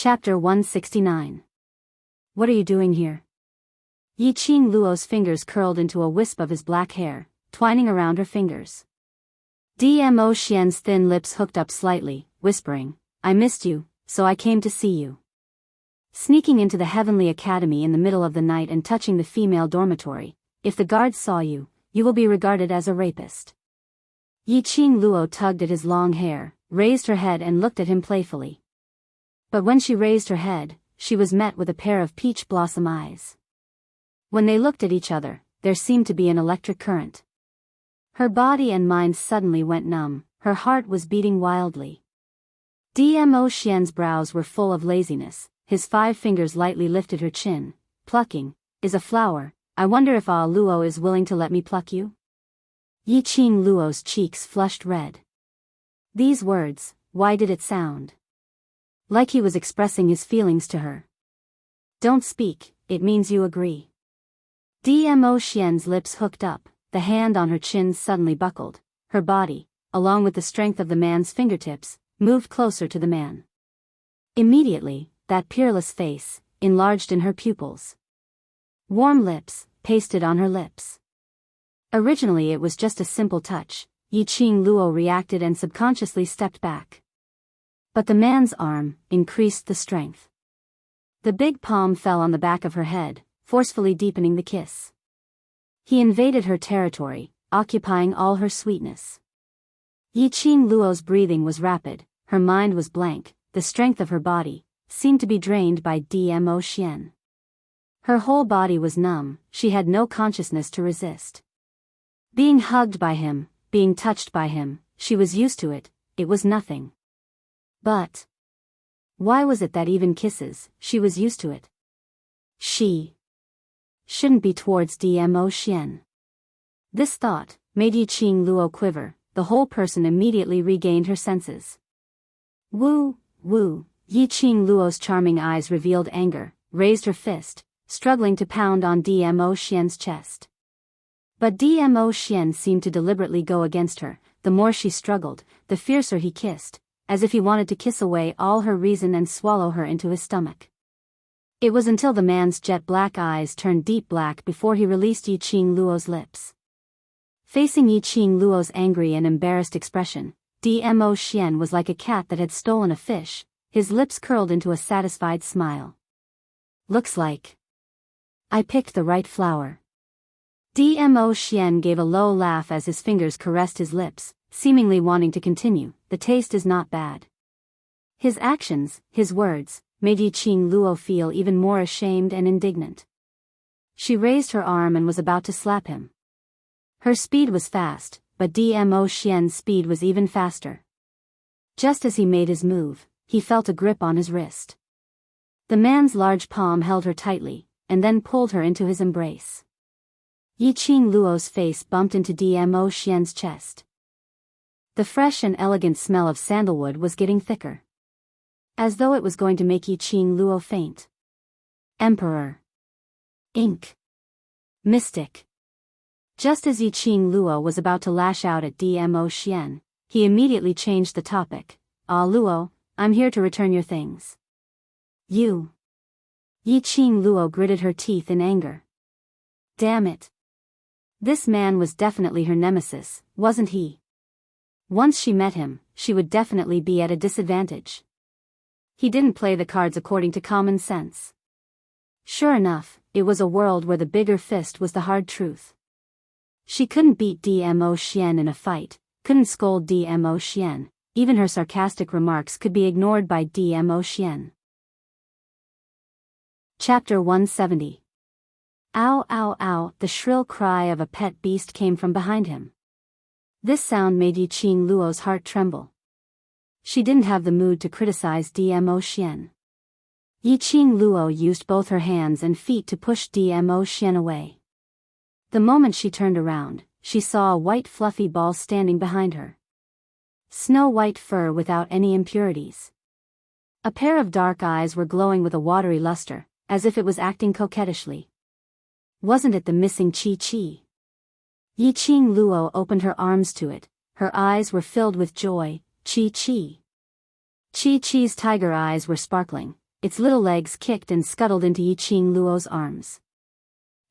Chapter 169. What are you doing here? Yiqing Luo's fingers curled into a wisp of his black hair, twining around her fingers. Dmo Xian's thin lips hooked up slightly, whispering, I missed you, so I came to see you. Sneaking into the Heavenly Academy in the middle of the night and touching the female dormitory, if the guards saw you, you will be regarded as a rapist. Yiqing Luo tugged at his long hair, raised her head and looked at him playfully. But when she raised her head, she was met with a pair of peach blossom eyes. When they looked at each other, there seemed to be an electric current. Her body and mind suddenly went numb, her heart was beating wildly. Dmo Xian's brows were full of laziness, his 5 fingers lightly lifted her chin, plucking, is a flower, I wonder if Ah Luo is willing to let me pluck you? Yiqing Luo's cheeks flushed red. These words, why did it sound like he was expressing his feelings to her? Don't speak, it means you agree. Dmo Xian's lips hooked up, the hand on her chin suddenly buckled, her body, along with the strength of the man's fingertips, moved closer to the man. Immediately, that peerless face, enlarged in her pupils. Warm lips, pasted on her lips. Originally it was just a simple touch, Yiqing Luo reacted and subconsciously stepped back. But the man's arm increased the strength. The big palm fell on the back of her head, forcefully deepening the kiss. He invaded her territory, occupying all her sweetness. Yiqing Luo's breathing was rapid, her mind was blank, the strength of her body seemed to be drained by Dmo Xian. Her whole body was numb, she had no consciousness to resist. Being hugged by him, being touched by him, she was used to it, it was nothing. But why was it that even kisses, she was used to it? She shouldn't be towards Dmo Xian. This thought made Yiqing Luo quiver, the whole person immediately regained her senses. Woo, woo, Yiqing Luo's charming eyes revealed anger, raised her fist, struggling to pound on Dmo Xian's chest. But Dmo Xian seemed to deliberately go against her, the more she struggled, the fiercer he kissed, as if he wanted to kiss away all her reason and swallow her into his stomach. It was until the man's jet-black eyes turned deep black before he released Yiqing Luo's lips. Facing Yiqing Luo's angry and embarrassed expression, Dmo Xian was like a cat that had stolen a fish, his lips curled into a satisfied smile. Looks like I picked the right flower. Dmo Xian gave a low laugh as his fingers caressed his lips, seemingly wanting to continue, the taste is not bad. His actions, his words, made Yiqing Luo feel even more ashamed and indignant. She raised her arm and was about to slap him. Her speed was fast, but Dmo Xian's speed was even faster. Just as he made his move, he felt a grip on his wrist. The man's large palm held her tightly, and then pulled her into his embrace. Yiqing Luo's face bumped into Dmo Xian's chest. The fresh and elegant smell of sandalwood was getting thicker. As though it was going to make Yiqing Luo faint. Emperor. Ink. Mystic. Just as Yiqing Luo was about to lash out at Dmo Xian, he immediately changed the topic. Ah Luo, I'm here to return your things. You. Yiqing Luo gritted her teeth in anger. Damn it. This man was definitely her nemesis, wasn't he? Once she met him, she would definitely be at a disadvantage. He didn't play the cards according to common sense. Sure enough, it was a world where the bigger fist was the hard truth. She couldn't beat Dmo Xian in a fight, couldn't scold Dmo Xian, even her sarcastic remarks could be ignored by Dmo Xian. Chapter 170. Ow ow ow, the shrill cry of a pet beast came from behind him. This sound made Yiqing Luo's heart tremble. She didn't have the mood to criticize Dmo Xian. Yiqing Luo used both her hands and feet to push Dmo Xian away. The moment she turned around, she saw a white fluffy ball standing behind her. Snow-white fur without any impurities. A pair of dark eyes were glowing with a watery luster, as if it was acting coquettishly. Wasn't it the missing Chi-Chi? Yiqing Luo opened her arms to it, her eyes were filled with joy. Chi-Chi. Chi-Chi's tiger eyes were sparkling, its little legs kicked and scuttled into Yiqing Luo's arms.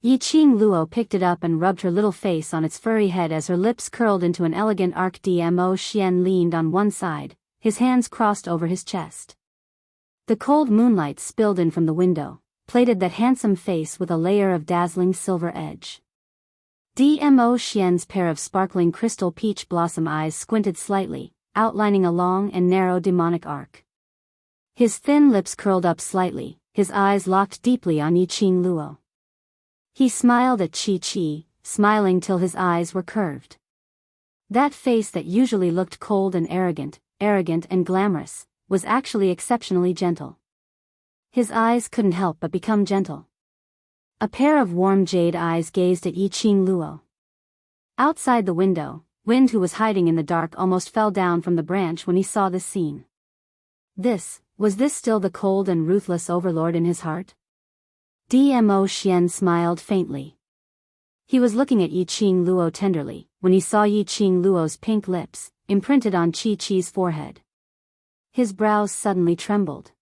Yiqing Luo picked it up and rubbed her little face on its furry head as her lips curled into an elegant arc. Dmo Xian leaned on one side, his hands crossed over his chest. The cold moonlight spilled in from the window, plated that handsome face with a layer of dazzling silver edge. Dmo Xian's pair of sparkling crystal peach blossom eyes squinted slightly, outlining a long and narrow demonic arc. His thin lips curled up slightly, his eyes locked deeply on Yiqing Luo. He smiled at Qi, smiling till his eyes were curved. That face that usually looked cold and arrogant and glamorous, was actually exceptionally gentle. His eyes couldn't help but become gentle. A pair of warm jade eyes gazed at Yiqing Luo. Outside the window, Wind, who was hiding in the dark, almost fell down from the branch when he saw this scene. Was this still the cold and ruthless overlord in his heart? Dmo Xian smiled faintly. He was looking at Yiqing Luo tenderly, when he saw Yiqing Luo's pink lips, imprinted on Qi's forehead. His brows suddenly trembled.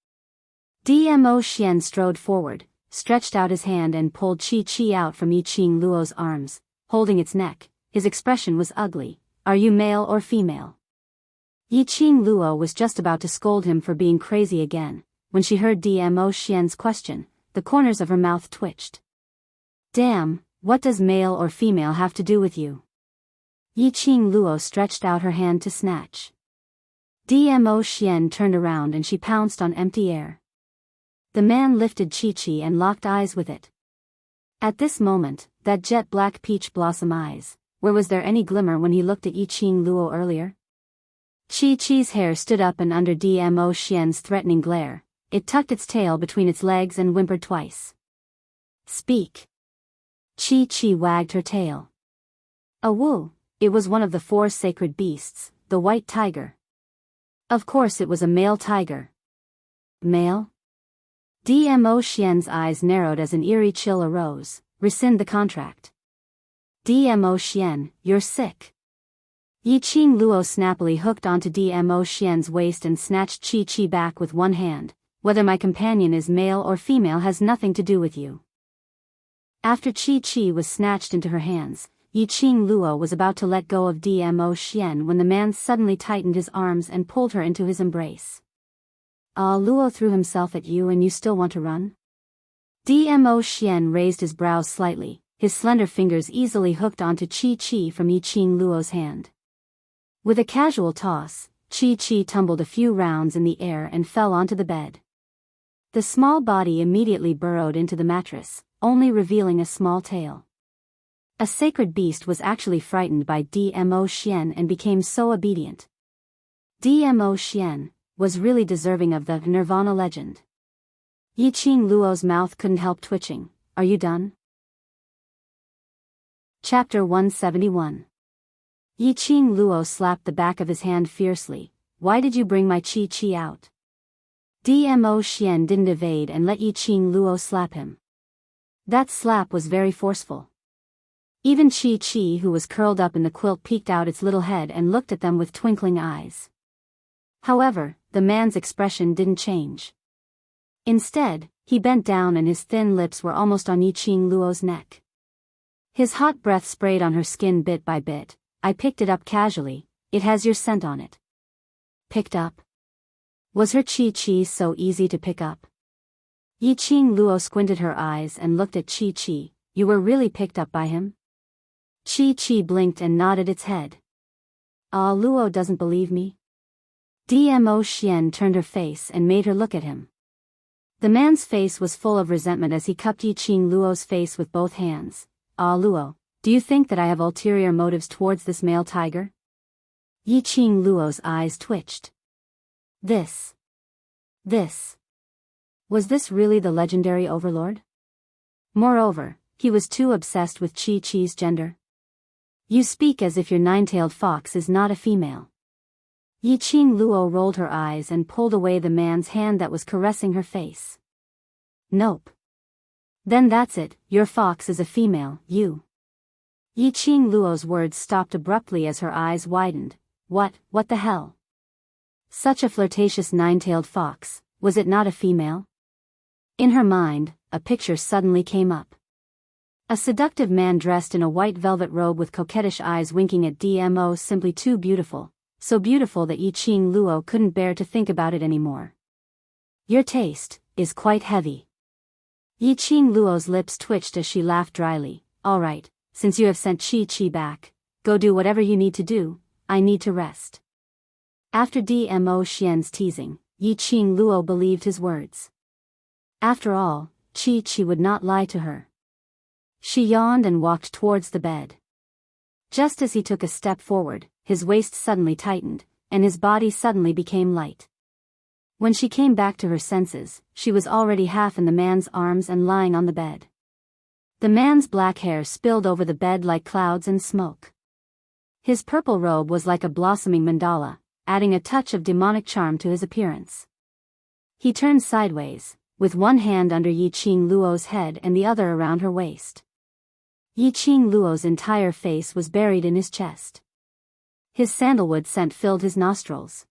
Dmo Xian strode forward, stretched out his hand and pulled Qi out from Yiqing Luo's arms, holding its neck. His expression was ugly. Are you male or female? Yiqing Luo was just about to scold him for being crazy again, when she heard Dmo Xian's question. The corners of her mouth twitched. Damn, what does male or female have to do with you? Yiqing Luo stretched out her hand to snatch. Dmo Xian turned around and she pounced on empty air. The man lifted Qi and locked eyes with it. At this moment, that jet-black peach blossom eyes, where was there any glimmer when he looked at Yiqing Luo earlier? Qi's hair stood up and under Dmo Xian's threatening glare, it tucked its tail between its legs and whimpered twice. Speak. Qi wagged her tail. Awoo, it was one of the 4 sacred beasts, the white tiger. Of course it was a male tiger. Male? Dmo Xian's eyes narrowed as an eerie chill arose. Rescind the contract. Dmo Xian, you're sick. Yiqing Luo snappily hooked onto Dmo Xian's waist and snatched Qi back with one hand. Whether my companion is male or female has nothing to do with you. After Qi was snatched into her hands, Yiqing Luo was about to let go of Dmo Xian when the man suddenly tightened his arms and pulled her into his embrace. Luo threw himself at you and you still want to run? Dmo Xian raised his brows slightly, his slender fingers easily hooked onto Qi from Yiqing Luo's hand. With a casual toss, Qi tumbled a few rounds in the air and fell onto the bed. The small body immediately burrowed into the mattress, only revealing a small tail. A sacred beast was actually frightened by Dmo Xian and became so obedient. Dmo Xian was really deserving of the Nirvana legend. Yiqing Luo's mouth couldn't help twitching. Are you done? Chapter 171. Yiqing Luo slapped the back of his hand fiercely. Why did you bring my Qi out? Dmo Xian didn't evade and let Yiqing Luo slap him. That slap was very forceful. Even Qi, who was curled up in the quilt, peeked out its little head and looked at them with twinkling eyes. However, the man's expression didn't change. Instead, he bent down and his thin lips were almost on Yiqing Luo's neck. His hot breath sprayed on her skin bit by bit. I picked it up casually. It has your scent on it. Picked up? Was her Qi so easy to pick up? Yiqing Luo squinted her eyes and looked at Qi. You were really picked up by him? Qi blinked and nodded its head. Luo doesn't believe me? Dmo Xian turned her face and made her look at him. The man's face was full of resentment as he cupped Yiqing Luo's face with both hands. Luo, do you think that I have ulterior motives towards this male tiger? Yiqing Luo's eyes twitched. Was this really the legendary overlord? Moreover, he was too obsessed with Qi's gender. You speak as if your 9-tailed fox is not a female. Yiqing Luo rolled her eyes and pulled away the man's hand that was caressing her face. Nope. Then that's it, your fox is a female, you. Yiqing Luo's words stopped abruptly as her eyes widened. What the hell? Such a flirtatious 9-tailed fox, was it not a female? In her mind, a picture suddenly came up. A seductive man dressed in a white velvet robe with coquettish eyes winking at Dmo, simply too beautiful, so beautiful that Yiqing Luo couldn't bear to think about it anymore. Your taste is quite heavy. Yiqing Luo's lips twitched as she laughed dryly. All right, since you have sent Chi back, go do whatever you need to do, I need to rest. After Dmo Xian's teasing, Yiqing Luo believed his words. After all, Chi would not lie to her. She yawned and walked towards the bed. Just as he took a step forward, his waist suddenly tightened, and his body suddenly became light. When she came back to her senses, she was already half in the man's arms and lying on the bed. The man's black hair spilled over the bed like clouds and smoke. His purple robe was like a blossoming mandala, adding a touch of demonic charm to his appearance. He turned sideways, with one hand under Yiqing Luo's head and the other around her waist. Yiqing Luo's entire face was buried in his chest. His sandalwood scent filled his nostrils.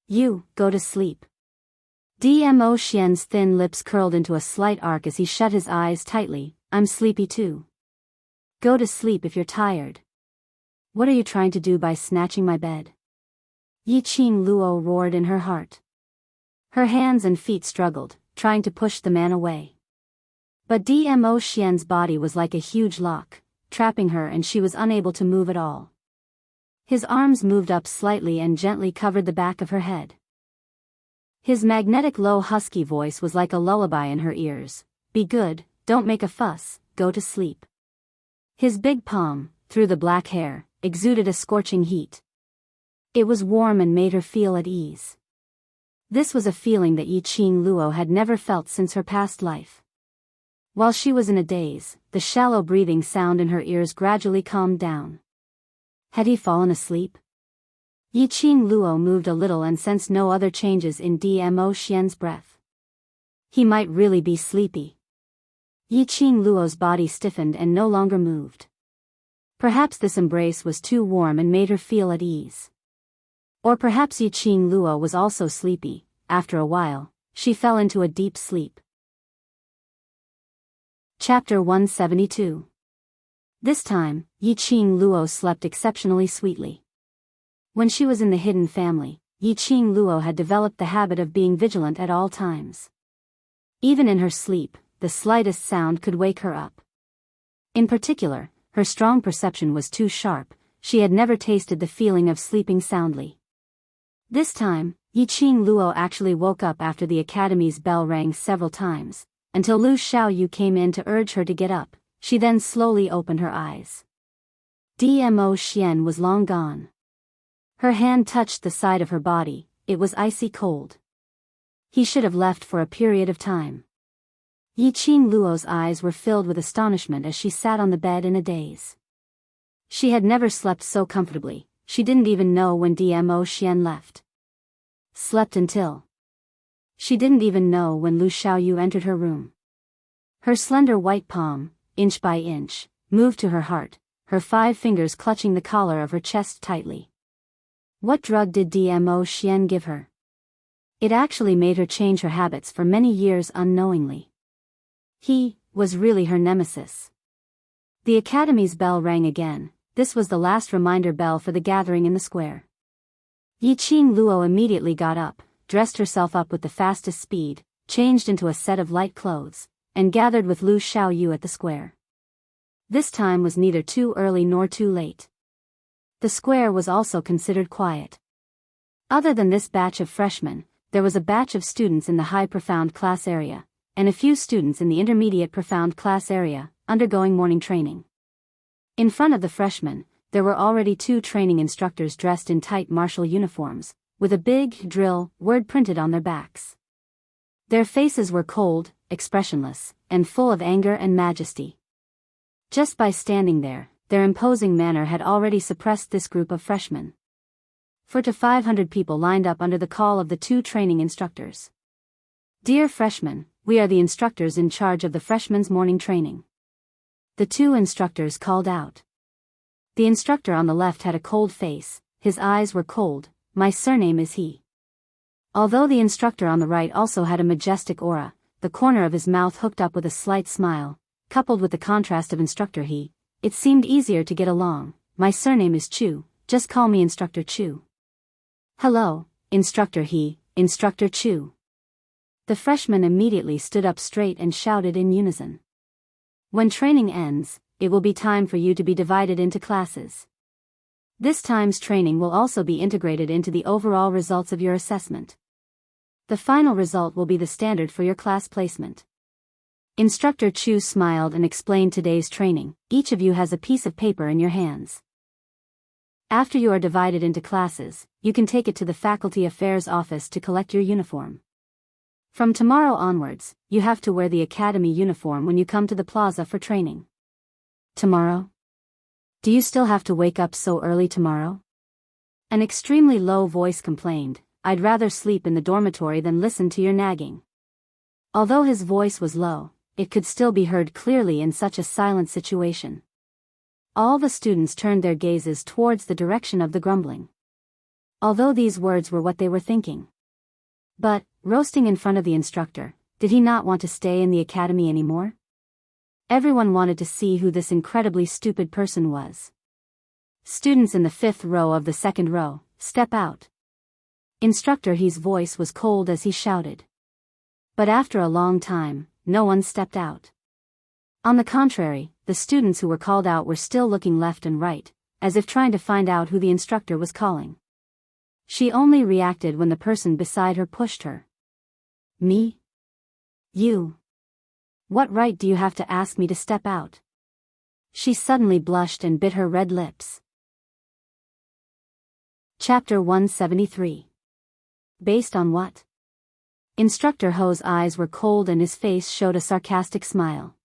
You, go to sleep. Dmo Xian's thin lips curled into a slight arc as he shut his eyes tightly. I'm sleepy too. Go to sleep if you're tired. What are you trying to do by snatching my bed? Yiqing Luo roared in her heart. Her hands and feet struggled, trying to push the man away. But Dmo Xian's body was like a huge lock, trapping her, and she was unable to move at all. His arms moved up slightly and gently covered the back of her head. His magnetic low husky voice was like a lullaby in her ears. Be good, don't make a fuss, go to sleep. His big palm, through the black hair, exuded a scorching heat. It was warm and made her feel at ease. This was a feeling that Yiqing Luo had never felt since her past life. While she was in a daze, the shallow breathing sound in her ears gradually calmed down. Had he fallen asleep? Yiqing Luo moved a little and sensed no other changes in Dmo Xian's breath. He might really be sleepy. Yiqing Luo's body stiffened and no longer moved. Perhaps this embrace was too warm and made her feel at ease. Or perhaps Yiqing Luo was also sleepy. After a while, she fell into a deep sleep. Chapter 172. This time, Yiqing Luo slept exceptionally sweetly. When she was in the hidden family, Yiqing Luo had developed the habit of being vigilant at all times. Even in her sleep, the slightest sound could wake her up. In particular, her strong perception was too sharp. She had never tasted the feeling of sleeping soundly. This time, Yiqing Luo actually woke up after the academy's bell rang several times, until Lu Xiaoyu came in to urge her to get up. She then slowly opened her eyes. Dmo Xian was long gone. Her hand touched the side of her body. It was icy cold. He should have left for a period of time. Yiqing Luo's eyes were filled with astonishment as she sat on the bed in a daze. She had never slept so comfortably. She didn't even know when Dmo Xian left. Slept until. She didn't even know when Lu Xiaoyu entered her room. Her slender white palm, inch by inch, moved to her heart, her 5 fingers clutching the collar of her chest tightly. What drug did Dmo Xian give her? It actually made her change her habits for many years unknowingly. He was really her nemesis. The academy's bell rang again. This was the last reminder bell for the gathering in the square. Yiqing Luo immediately got up, dressed herself up with the fastest speed, changed into a set of light clothes, and gathered with Lu Xiaoyu at the square. This time was neither too early nor too late. The square was also considered quiet. Other than this batch of freshmen, there was a batch of students in the high profound class area, and a few students in the intermediate profound class area, undergoing morning training. In front of the freshmen, there were already 2 training instructors dressed in tight martial uniforms, with a big drill word printed on their backs. Their faces were cold, expressionless, and full of anger and majesty. Just by standing there, their imposing manner had already suppressed this group of freshmen. 400 to 500 people lined up under the call of the 2 training instructors. Dear freshmen, we are the instructors in charge of the freshmen's morning training. The 2 instructors called out. The instructor on the left had a cold face, his eyes were cold. My surname is He. Although the instructor on the right also had a majestic aura, the corner of his mouth hooked up with a slight smile, coupled with the contrast of Instructor He. It seemed easier to get along. My surname is Chu, just call me Instructor Chu. Hello, Instructor He, Instructor Chu. The freshmen immediately stood up straight and shouted in unison. When training ends, it will be time for you to be divided into classes. This time's training will also be integrated into the overall results of your assessment. The final result will be the standard for your class placement. Instructor Chu smiled and explained today's training. Each of you has a piece of paper in your hands. After you are divided into classes, you can take it to the Faculty Affairs office to collect your uniform. From tomorrow onwards, you have to wear the academy uniform when you come to the plaza for training. Tomorrow? Do you still have to wake up so early tomorrow? An extremely low voice complained, I'd rather sleep in the dormitory than listen to your nagging. Although his voice was low, it could still be heard clearly in such a silent situation. All the students turned their gazes towards the direction of the grumbling. Although these words were what they were thinking. But, roasting in front of the instructor, did he not want to stay in the academy anymore? Everyone wanted to see who this incredibly stupid person was. Students in the 5th row of the 2nd row, step out. Instructor He's voice was cold as he shouted. But after a long time, no one stepped out. On the contrary, the students who were called out were still looking left and right, as if trying to find out who the instructor was calling. She only reacted when the person beside her pushed her. Me? You? What right do you have to ask me to step out? She suddenly blushed and bit her red lips. Chapter 173. Based on what? Instructor Ho's eyes were cold and his face showed a sarcastic smile.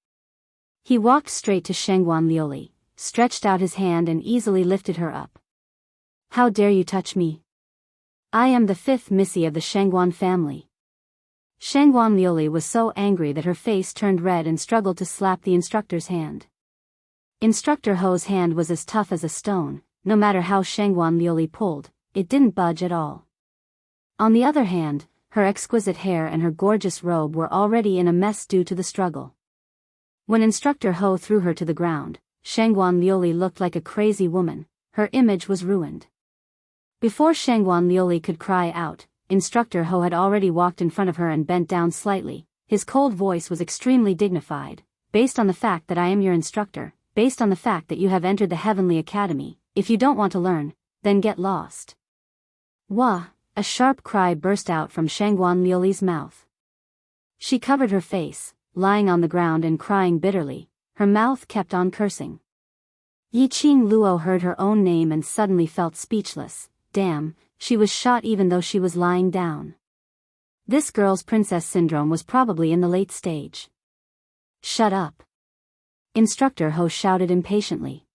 He walked straight to Shengguan Liuli, stretched out his hand and easily lifted her up. How dare you touch me? I am the 5th Missy of the Shengguan family. Shengguan Liuli was so angry that her face turned red and struggled to slap the instructor's hand. Instructor Ho's hand was as tough as a stone, no matter how Shengguan Liuli pulled, it didn't budge at all. On the other hand, her exquisite hair and her gorgeous robe were already in a mess due to the struggle. When Instructor Ho threw her to the ground, Shengguan Liuli looked like a crazy woman, her image was ruined. Before Shengguan Liuli could cry out, Instructor Ho had already walked in front of her and bent down slightly. His cold voice was extremely dignified. Based on the fact that I am your instructor, based on the fact that you have entered the Heavenly Academy, if you don't want to learn, then get lost. Wah! A sharp cry burst out from Shengguan Liuli's mouth. She covered her face, lying on the ground and crying bitterly. Her mouth kept on cursing. Yiqing Luo heard her own name and suddenly felt speechless. Damn, she was shot even though she was lying down. This girl's princess syndrome was probably in the late stage. Shut up. Instructor Ho shouted impatiently.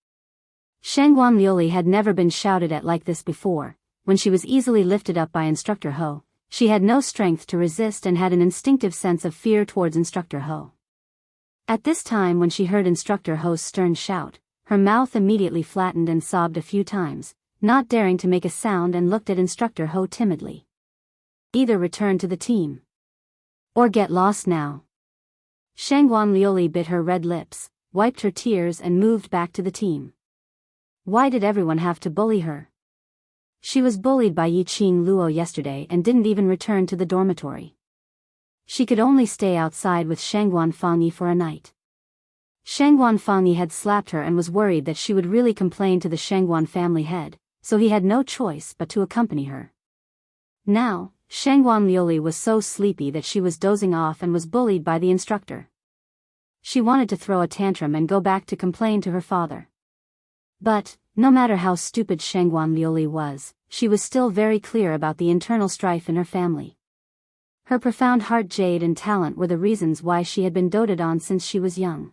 Shengguan Liuli had never been shouted at like this before. When she was easily lifted up by Instructor Ho, she had no strength to resist and had an instinctive sense of fear towards Instructor Ho. At this time when she heard Instructor Ho's stern shout, her mouth immediately flattened and sobbed a few times, not daring to make a sound, and looked at Instructor Ho timidly. Either return to the team. Or get lost now. Shengguan Liuli bit her red lips, wiped her tears and moved back to the team. Why did everyone have to bully her? She was bullied by Yiqing Luo yesterday and didn't even return to the dormitory. She could only stay outside with Shengguan Fangyi for a night. Shengguan Fangyi had slapped her and was worried that she would really complain to the Shengguan family head, so he had no choice but to accompany her. Now, Shengguan Liuli was so sleepy that she was dozing off and was bullied by the instructor. She wanted to throw a tantrum and go back to complain to her father. But, no matter how stupid Shengguan Liuli was, she was still very clear about the internal strife in her family. Her profound heart, jade and talent were the reasons why she had been doted on since she was young.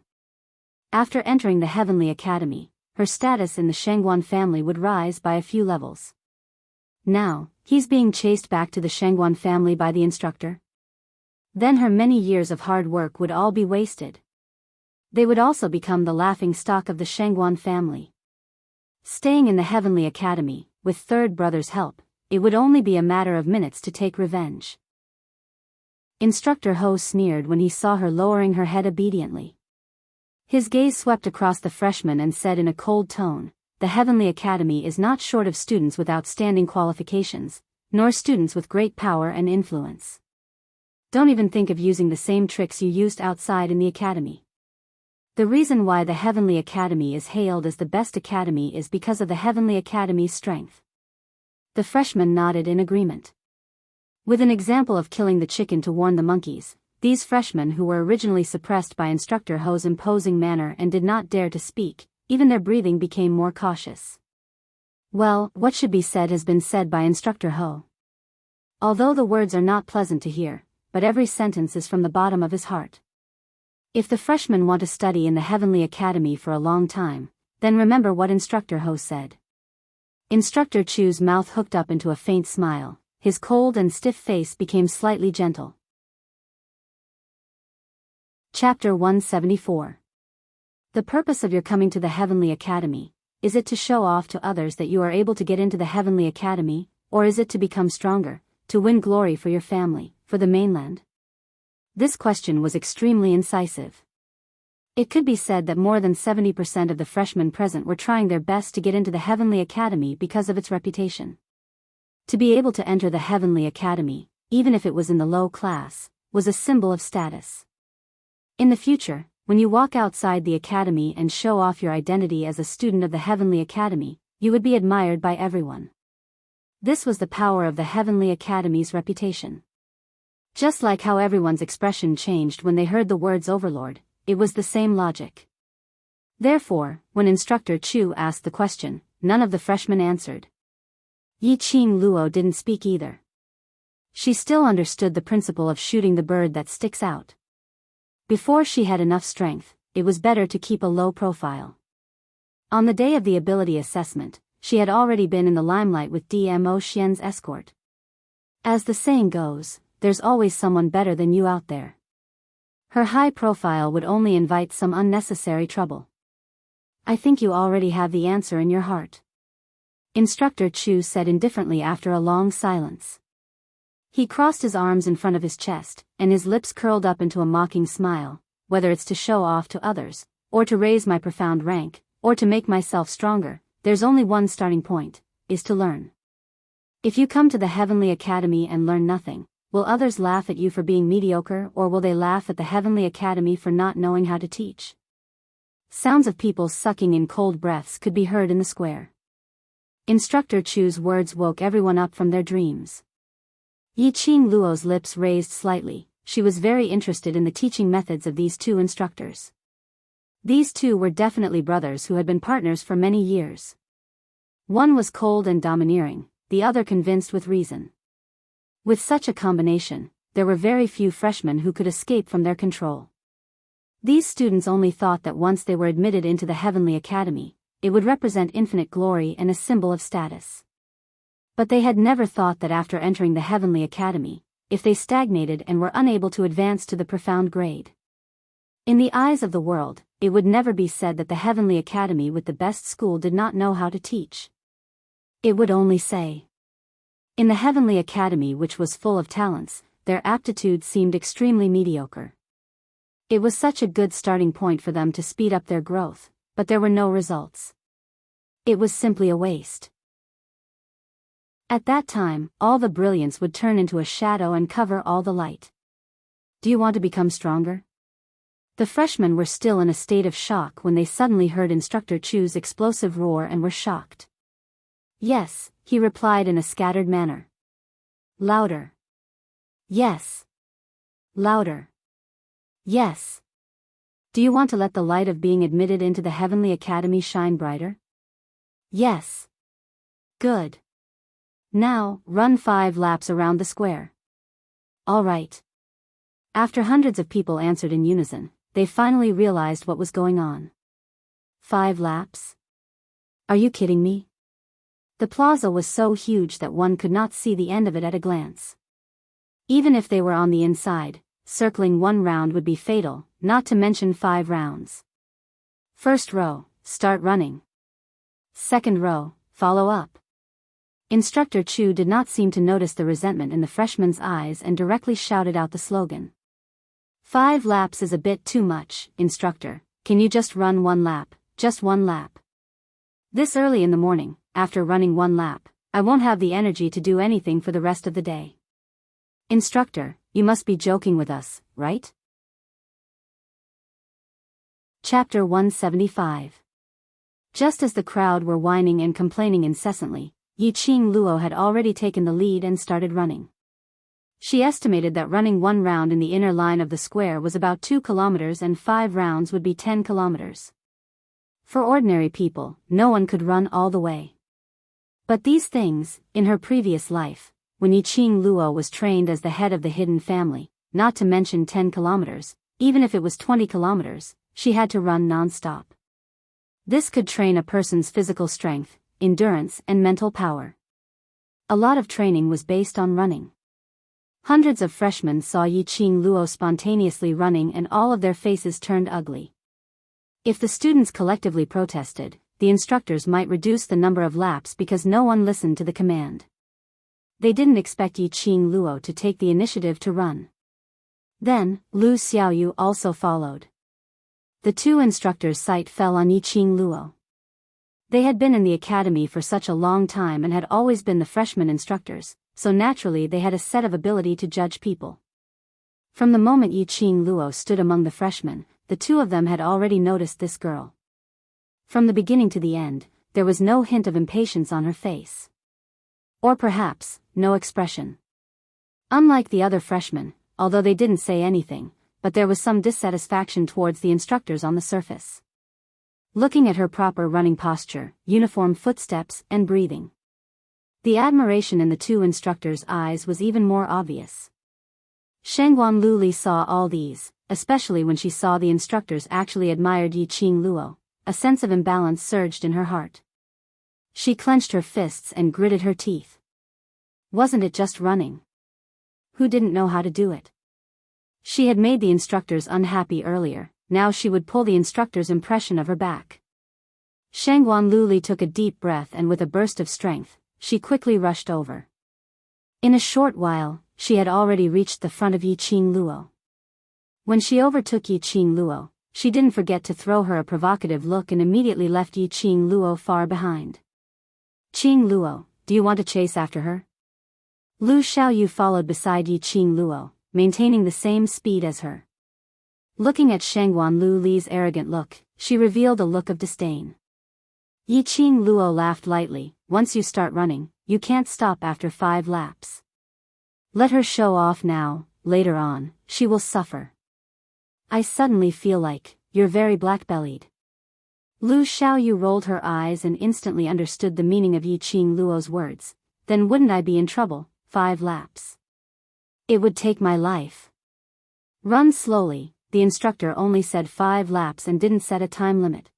After entering the Heavenly Academy, her status in the Shengguan family would rise by a few levels. Now, he's being chased back to the Shengguan family by the instructor. Then her many years of hard work would all be wasted. They would also become the laughing stock of the Shengguan family. Staying in the Heavenly Academy, with third brother's help, it would only be a matter of minutes to take revenge. Instructor Ho sneered when he saw her lowering her head obediently. His gaze swept across the freshman and said in a cold tone, "The Heavenly Academy is not short of students with outstanding qualifications, nor students with great power and influence. Don't even think of using the same tricks you used outside in the academy. The reason why the Heavenly Academy is hailed as the best academy is because of the Heavenly Academy's strength." The freshman nodded in agreement. With an example of killing the chicken to warn the monkeys, these freshmen who were originally suppressed by Instructor Ho's imposing manner and did not dare to speak, even their breathing became more cautious. Well, what should be said has been said by Instructor Ho. Although the words are not pleasant to hear, but every sentence is from the bottom of his heart. If the freshmen want to study in the Heavenly Academy for a long time, then remember what Instructor Ho said. Instructor Chu's mouth hooked up into a faint smile, his cold and stiff face became slightly gentle. Chapter 174. The purpose of your coming to the Heavenly Academy, is it to show off to others that you are able to get into the Heavenly Academy, or is it to become stronger, to win glory for your family, for the mainland? This question was extremely incisive. It could be said that more than 70% of the freshmen present were trying their best to get into the Heavenly Academy because of its reputation. To be able to enter the Heavenly Academy, even if it was in the low class, was a symbol of status. In the future, when you walk outside the academy and show off your identity as a student of the Heavenly Academy, you would be admired by everyone. This was the power of the Heavenly Academy's reputation. Just like how everyone's expression changed when they heard the words Overlord, it was the same logic. Therefore, when Instructor Chu asked the question, none of the freshmen answered. Yiqing Luo didn't speak either. She still understood the principle of shooting the bird that sticks out. Before she had enough strength, it was better to keep a low profile. On the day of the ability assessment, she had already been in the limelight with Dmo Xian's escort. As the saying goes, there's always someone better than you out there. Her high profile would only invite some unnecessary trouble. I think you already have the answer in your heart. Instructor Chu said indifferently after a long silence. He crossed his arms in front of his chest, and his lips curled up into a mocking smile. Whether it's to show off to others, or to raise my profound rank, or to make myself stronger, there's only one starting point, is to learn. If you come to the Heavenly Academy and learn nothing, will others laugh at you for being mediocre, or will they laugh at the Heavenly Academy for not knowing how to teach? Sounds of people sucking in cold breaths could be heard in the square. Instructor Chu's words woke everyone up from their dreams. Yiqing Luo's lips raised slightly. She was very interested in the teaching methods of these two instructors. These two were definitely brothers who had been partners for many years. One was cold and domineering, the other convinced with reason. With such a combination, there were very few freshmen who could escape from their control. These students only thought that once they were admitted into the Heavenly Academy, it would represent infinite glory and a symbol of status. But they had never thought that after entering the Heavenly Academy, if they stagnated and were unable to advance to the profound grade. In the eyes of the world, it would never be said that the Heavenly Academy with the best school did not know how to teach. It would only say, in the Heavenly Academy, which was full of talents, their aptitude seemed extremely mediocre. It was such a good starting point for them to speed up their growth, but there were no results. It was simply a waste. At that time, all the brilliance would turn into a shadow and cover all the light. Do you want to become stronger? The freshmen were still in a state of shock when they suddenly heard Instructor Chu's explosive roar and were shocked. Yes, he replied in a scattered manner. Louder. Yes. Louder. Yes. Do you want to let the light of being admitted into the Heavenly Academy shine brighter? Yes. Good. Now, run 5 laps around the square. All right. After hundreds of people answered in unison, they finally realized what was going on. 5 laps? Are you kidding me? The plaza was so huge that one could not see the end of it at a glance. Even if they were on the inside, circling 1 round would be fatal, not to mention 5 rounds. First row, start running. Second row, follow up. Instructor Chu did not seem to notice the resentment in the freshman's eyes and directly shouted out the slogan. 5 laps is a bit too much, instructor. Can you just run 1 lap, just 1 lap? This early in the morning, after running 1 lap, I won't have the energy to do anything for the rest of the day. Instructor, you must be joking with us, right? Chapter 175. Just as the crowd were whining and complaining incessantly, Yiqing Luo had already taken the lead and started running. She estimated that running 1 round in the inner line of the square was about 2 kilometers and 5 rounds would be 10 kilometers. For ordinary people, no one could run all the way. But these things, in her previous life, when Yiqing Luo was trained as the head of the hidden family, not to mention 10 kilometers, even if it was 20 kilometers, she had to run non-stop. This could train a person's physical strength, endurance and mental power. A lot of training was based on running. Hundreds of freshmen saw Yiqing Luo spontaneously running and all of their faces turned ugly. If the students collectively protested, the instructors might reduce the number of laps because no one listened to the command. They didn't expect Yiqing Luo to take the initiative to run. Then, Lu Xiaoyu also followed. The 2 instructors' sight fell on Yiqing Luo. They had been in the academy for such a long time and had always been the freshman instructors, so naturally they had a set of ability to judge people. From the moment Yiqing Luo stood among the freshmen, the 2 of them had already noticed this girl. From the beginning to the end, there was no hint of impatience on her face. Or perhaps, no expression. Unlike the other freshmen, although they didn't say anything, but there was some dissatisfaction towards the instructors on the surface. Looking at her proper running posture, uniform footsteps, and breathing. The admiration in the 2 instructors' eyes was even more obvious. Shangguan Luli saw all these, especially when she saw the instructors actually admired Yiqing Luo. A sense of imbalance surged in her heart. She clenched her fists and gritted her teeth. Wasn't it just running? Who didn't know how to do it? She had made the instructors unhappy earlier, now she would pull the instructor's impression of her back. Shangguan Luli took a deep breath and with a burst of strength, she quickly rushed over. In a short while, she had already reached the front of Yiqing Luo. When she overtook Yiqing Luo, she didn't forget to throw her a provocative look and immediately left Yiqing Luo far behind. Qing Luo, do you want to chase after her? Lu Xiaoyu followed beside Yiqing Luo, maintaining the same speed as her. Looking at Shangguan Luli's arrogant look, she revealed a look of disdain. Yiqing Luo laughed lightly. Once you start running, you can't stop after 5 laps. Let her show off now, later on, she will suffer. I suddenly feel like, you're very black-bellied. Lu Xiaoyu rolled her eyes and instantly understood the meaning of Yiqing Luo's words. Then wouldn't I be in trouble? 5 laps. It would take my life. Run slowly, the instructor only said 5 laps and didn't set a time limit.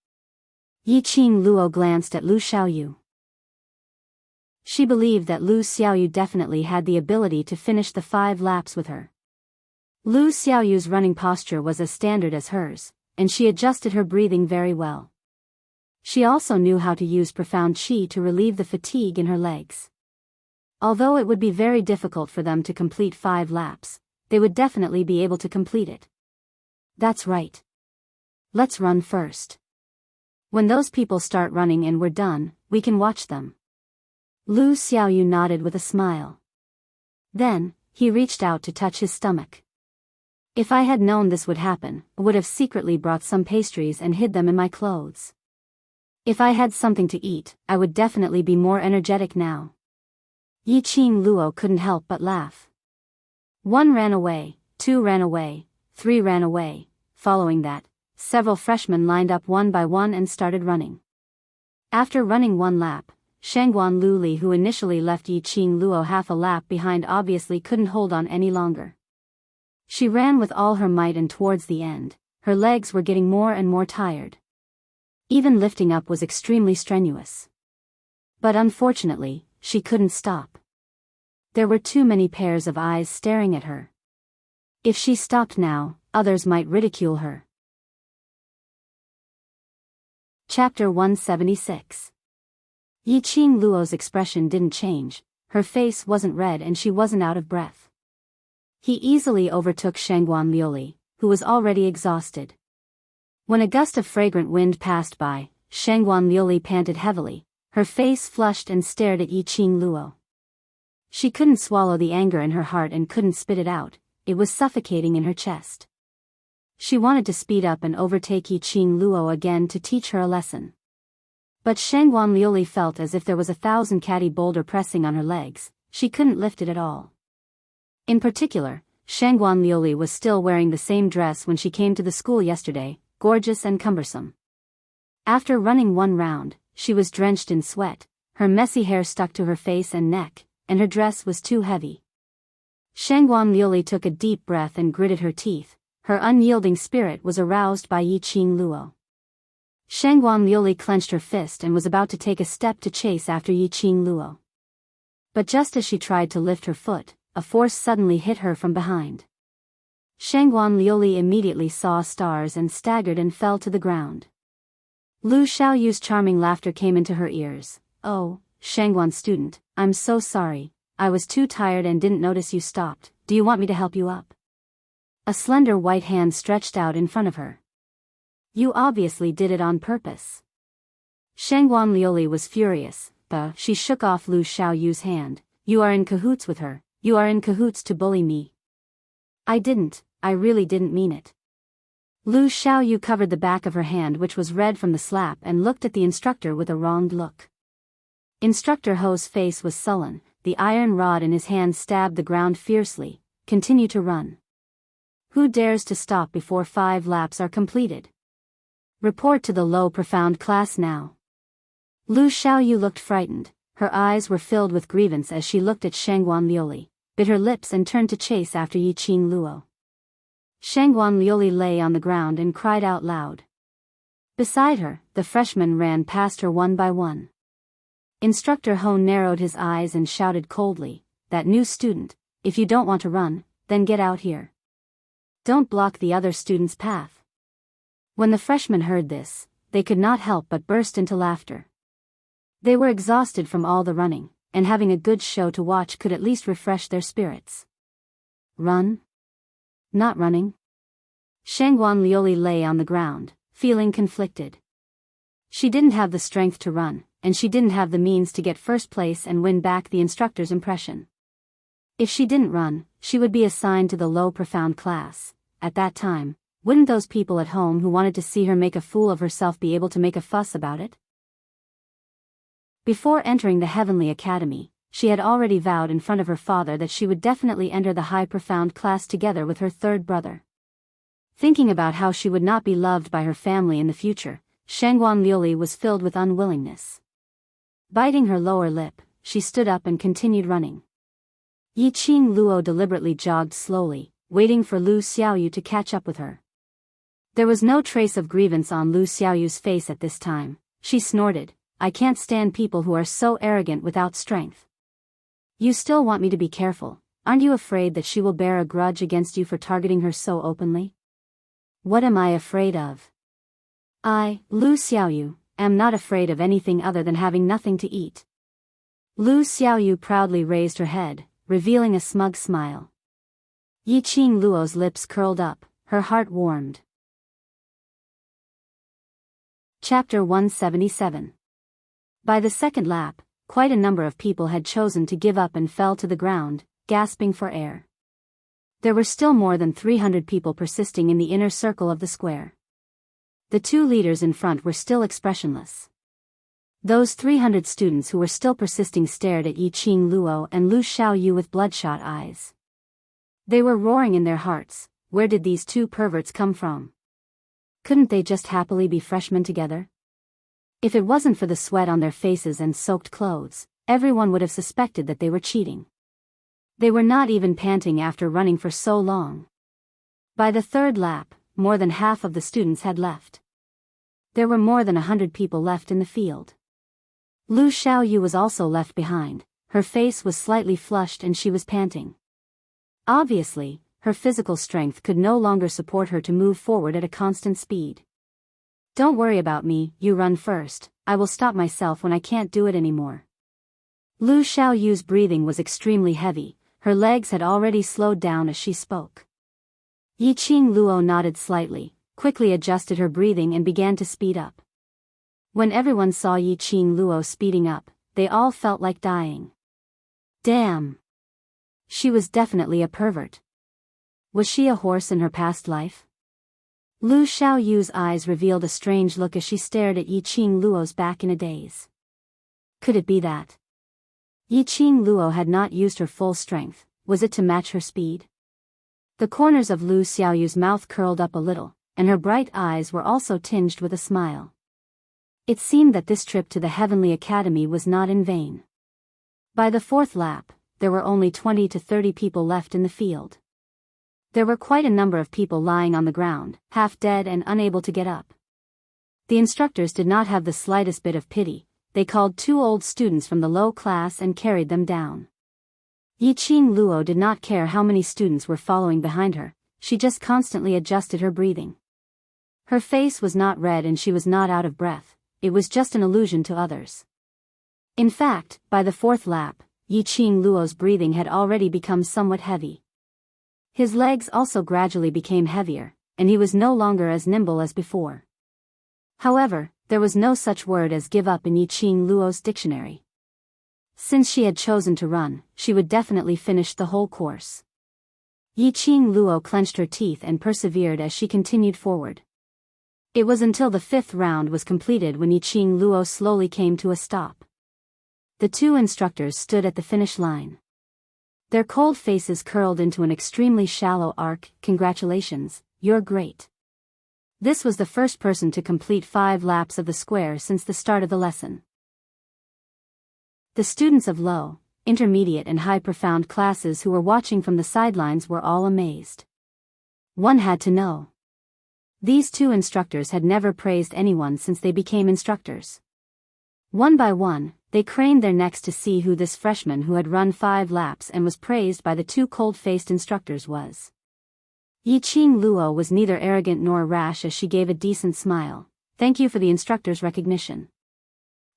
Yiqing Luo glanced at Lu Xiaoyu. She believed that Lu Xiaoyu definitely had the ability to finish the 5 laps with her. Lu Xiaoyu's running posture was as standard as hers, and she adjusted her breathing very well. She also knew how to use profound qi to relieve the fatigue in her legs. Although it would be very difficult for them to complete 5 laps, they would definitely be able to complete it. That's right. Let's run first. When those people start running and we're done, we can watch them. Lu Xiaoyu nodded with a smile. Then, he reached out to touch his stomach. If I had known this would happen, I would have secretly brought some pastries and hid them in my clothes. If I had something to eat, I would definitely be more energetic now. Yiqing Luo couldn't help but laugh. 1 ran away, 2 ran away, 3 ran away. Following that, several freshmen lined up one by one and started running. After running 1 lap, Shangguan Luli, who initially left Yiqing Luo half a lap behind, obviously couldn't hold on any longer. She ran with all her might and towards the end, her legs were getting more and more tired. Even lifting up was extremely strenuous. But unfortunately, she couldn't stop. There were too many pairs of eyes staring at her. If she stopped now, others might ridicule her. Chapter 176. Yiqing Luo's expression didn't change, her face wasn't red and she wasn't out of breath. He easily overtook Shangguan Liuli, who was already exhausted. When a gust of fragrant wind passed by, Shangguan Liuli panted heavily, her face flushed and stared at Yiqing Luo. She couldn't swallow the anger in her heart and couldn't spit it out, it was suffocating in her chest. She wanted to speed up and overtake Yiqing Luo again to teach her a lesson. But Shangguan Liuli felt as if there was 1,000 catty boulder pressing on her legs, she couldn't lift it at all. In particular, Shangguan Liuli was still wearing the same dress when she came to the school yesterday, gorgeous and cumbersome. After running one round, she was drenched in sweat, her messy hair stuck to her face and neck, and her dress was too heavy. Shangguan Liuli took a deep breath and gritted her teeth, her unyielding spirit was aroused by Yiqing Luo. Shangguan Liuli clenched her fist and was about to take a step to chase after Yiqing Luo. But just as she tried to lift her foot, a force suddenly hit her from behind. Shangguan Liuli immediately saw stars and staggered and fell to the ground. Lu Xiaoyu's charming laughter came into her ears. "Oh, Shangguan student, I'm so sorry, I was too tired and didn't notice you stopped, do you want me to help you up?" A slender white hand stretched out in front of her. "You obviously did it on purpose." Shangguan Liuli was furious, but she shook off Lu Xiaoyu's hand. "You are in cahoots with her, you are in cahoots to bully me." I really didn't mean it." Lu Xiaoyu covered the back of her hand which was red from the slap and looked at the instructor with a wronged look. Instructor Ho's face was sullen, the iron rod in his hand stabbed the ground fiercely. "Continue to run. Who dares to stop before 5 laps are completed? Report to the low profound class now." Lu Xiaoyu looked frightened, her eyes were filled with grievance as she looked at Shangguan Liuli, bit her lips and turned to chase after Yiqing Luo. Shangguan Liuli lay on the ground and cried out loud. Beside her, the freshmen ran past her one by one. Instructor Ho narrowed his eyes and shouted coldly, "That new student, if you don't want to run, then get out here. Don't block the other student's path." When the freshmen heard this, they could not help but burst into laughter. They were exhausted from all the running, and having a good show to watch could at least refresh their spirits. Run? Not running? Shangguan Liuli lay on the ground, feeling conflicted. She didn't have the strength to run, and she didn't have the means to get first place and win back the instructor's impression. If she didn't run, she would be assigned to the low profound class. At that time, wouldn't those people at home who wanted to see her make a fool of herself be able to make a fuss about it? Before entering the Heavenly Academy, she had already vowed in front of her father that she would definitely enter the high profound class together with her third brother. Thinking about how she would not be loved by her family in the future, Shangguan Liuli was filled with unwillingness. Biting her lower lip, she stood up and continued running. Yiqing Luo deliberately jogged slowly, waiting for Lu Xiaoyu to catch up with her. There was no trace of grievance on Lu Xiaoyu's face at this time. She snorted, "I can't stand people who are so arrogant without strength. You still want me to be careful, aren't you afraid that she will bear a grudge against you for targeting her so openly?" "What am I afraid of? I, Lu Xiaoyu, am not afraid of anything other than having nothing to eat." Lu Xiaoyu proudly raised her head, revealing a smug smile. Yiqing Luo's lips curled up, her heart warmed. Chapter 177. By the second lap, quite a number of people had chosen to give up and fell to the ground, gasping for air. There were still more than 300 people persisting in the inner circle of the square. The 2 leaders in front were still expressionless. Those 300 students who were still persisting stared at Yiqing Luo and Lu Xiaoyu with bloodshot eyes. They were roaring in their hearts, where did these 2 perverts come from? Couldn't they just happily be freshmen together? If it wasn't for the sweat on their faces and soaked clothes, everyone would have suspected that they were cheating. They were not even panting after running for so long. By the third lap, more than half of the students had left. There were more than 100 people left in the field. Lu Xiaoyu was also left behind, her face was slightly flushed and she was panting. Obviously, her physical strength could no longer support her to move forward at a constant speed. "Don't worry about me, you run first, I will stop myself when I can't do it anymore. Lu Xiaoyu's breathing was extremely heavy, her legs had already slowed down as she spoke. Yiqing Luo nodded slightly, quickly adjusted her breathing and began to speed up. When everyone saw Yiqing Luo speeding up, they all felt like dying. Damn! She was definitely a pervert. Was she a horse in her past life? Lu Xiaoyu's eyes revealed a strange look as she stared at Yiqing Luo's back in a daze. Could it be that Yiqing Luo had not used her full strength? Was it to match her speed? The corners of Lu Xiaoyu's mouth curled up a little, and her bright eyes were also tinged with a smile. It seemed that this trip to the Heavenly Academy was not in vain. By the fourth lap, there were only 20 to 30 people left in the field. There were quite a number of people lying on the ground, half dead and unable to get up. The instructors did not have the slightest bit of pity. They called 2 old students from the low class and carried them down. Yiqing Luo did not care how many students were following behind her, she just constantly adjusted her breathing. Her face was not red and she was not out of breath, it was just an illusion to others. In fact, by the fourth lap, Yiqing Luo's breathing had already become somewhat heavy. His legs also gradually became heavier, and he was no longer as nimble as before. However, there was no such word as give up in Yiqing Luo's dictionary. Since she had chosen to run, she would definitely finish the whole course. Yiqing Luo clenched her teeth and persevered as she continued forward. It was until the 5th round was completed when Yiqing Luo slowly came to a stop. The 2 instructors stood at the finish line. Their cold faces curled into an extremely shallow arc. Congratulations, you're great. This was the first person to complete 5 laps of the square since the start of the lesson. The students of low, intermediate and high profound classes who were watching from the sidelines were all amazed. One had to know. These 2 instructors had never praised anyone since they became instructors. One by one, they craned their necks to see who this freshman who had run 5 laps and was praised by the 2 cold-faced instructors was. Yiqing Luo was neither arrogant nor rash as she gave a decent smile. Thank you for the instructor's recognition.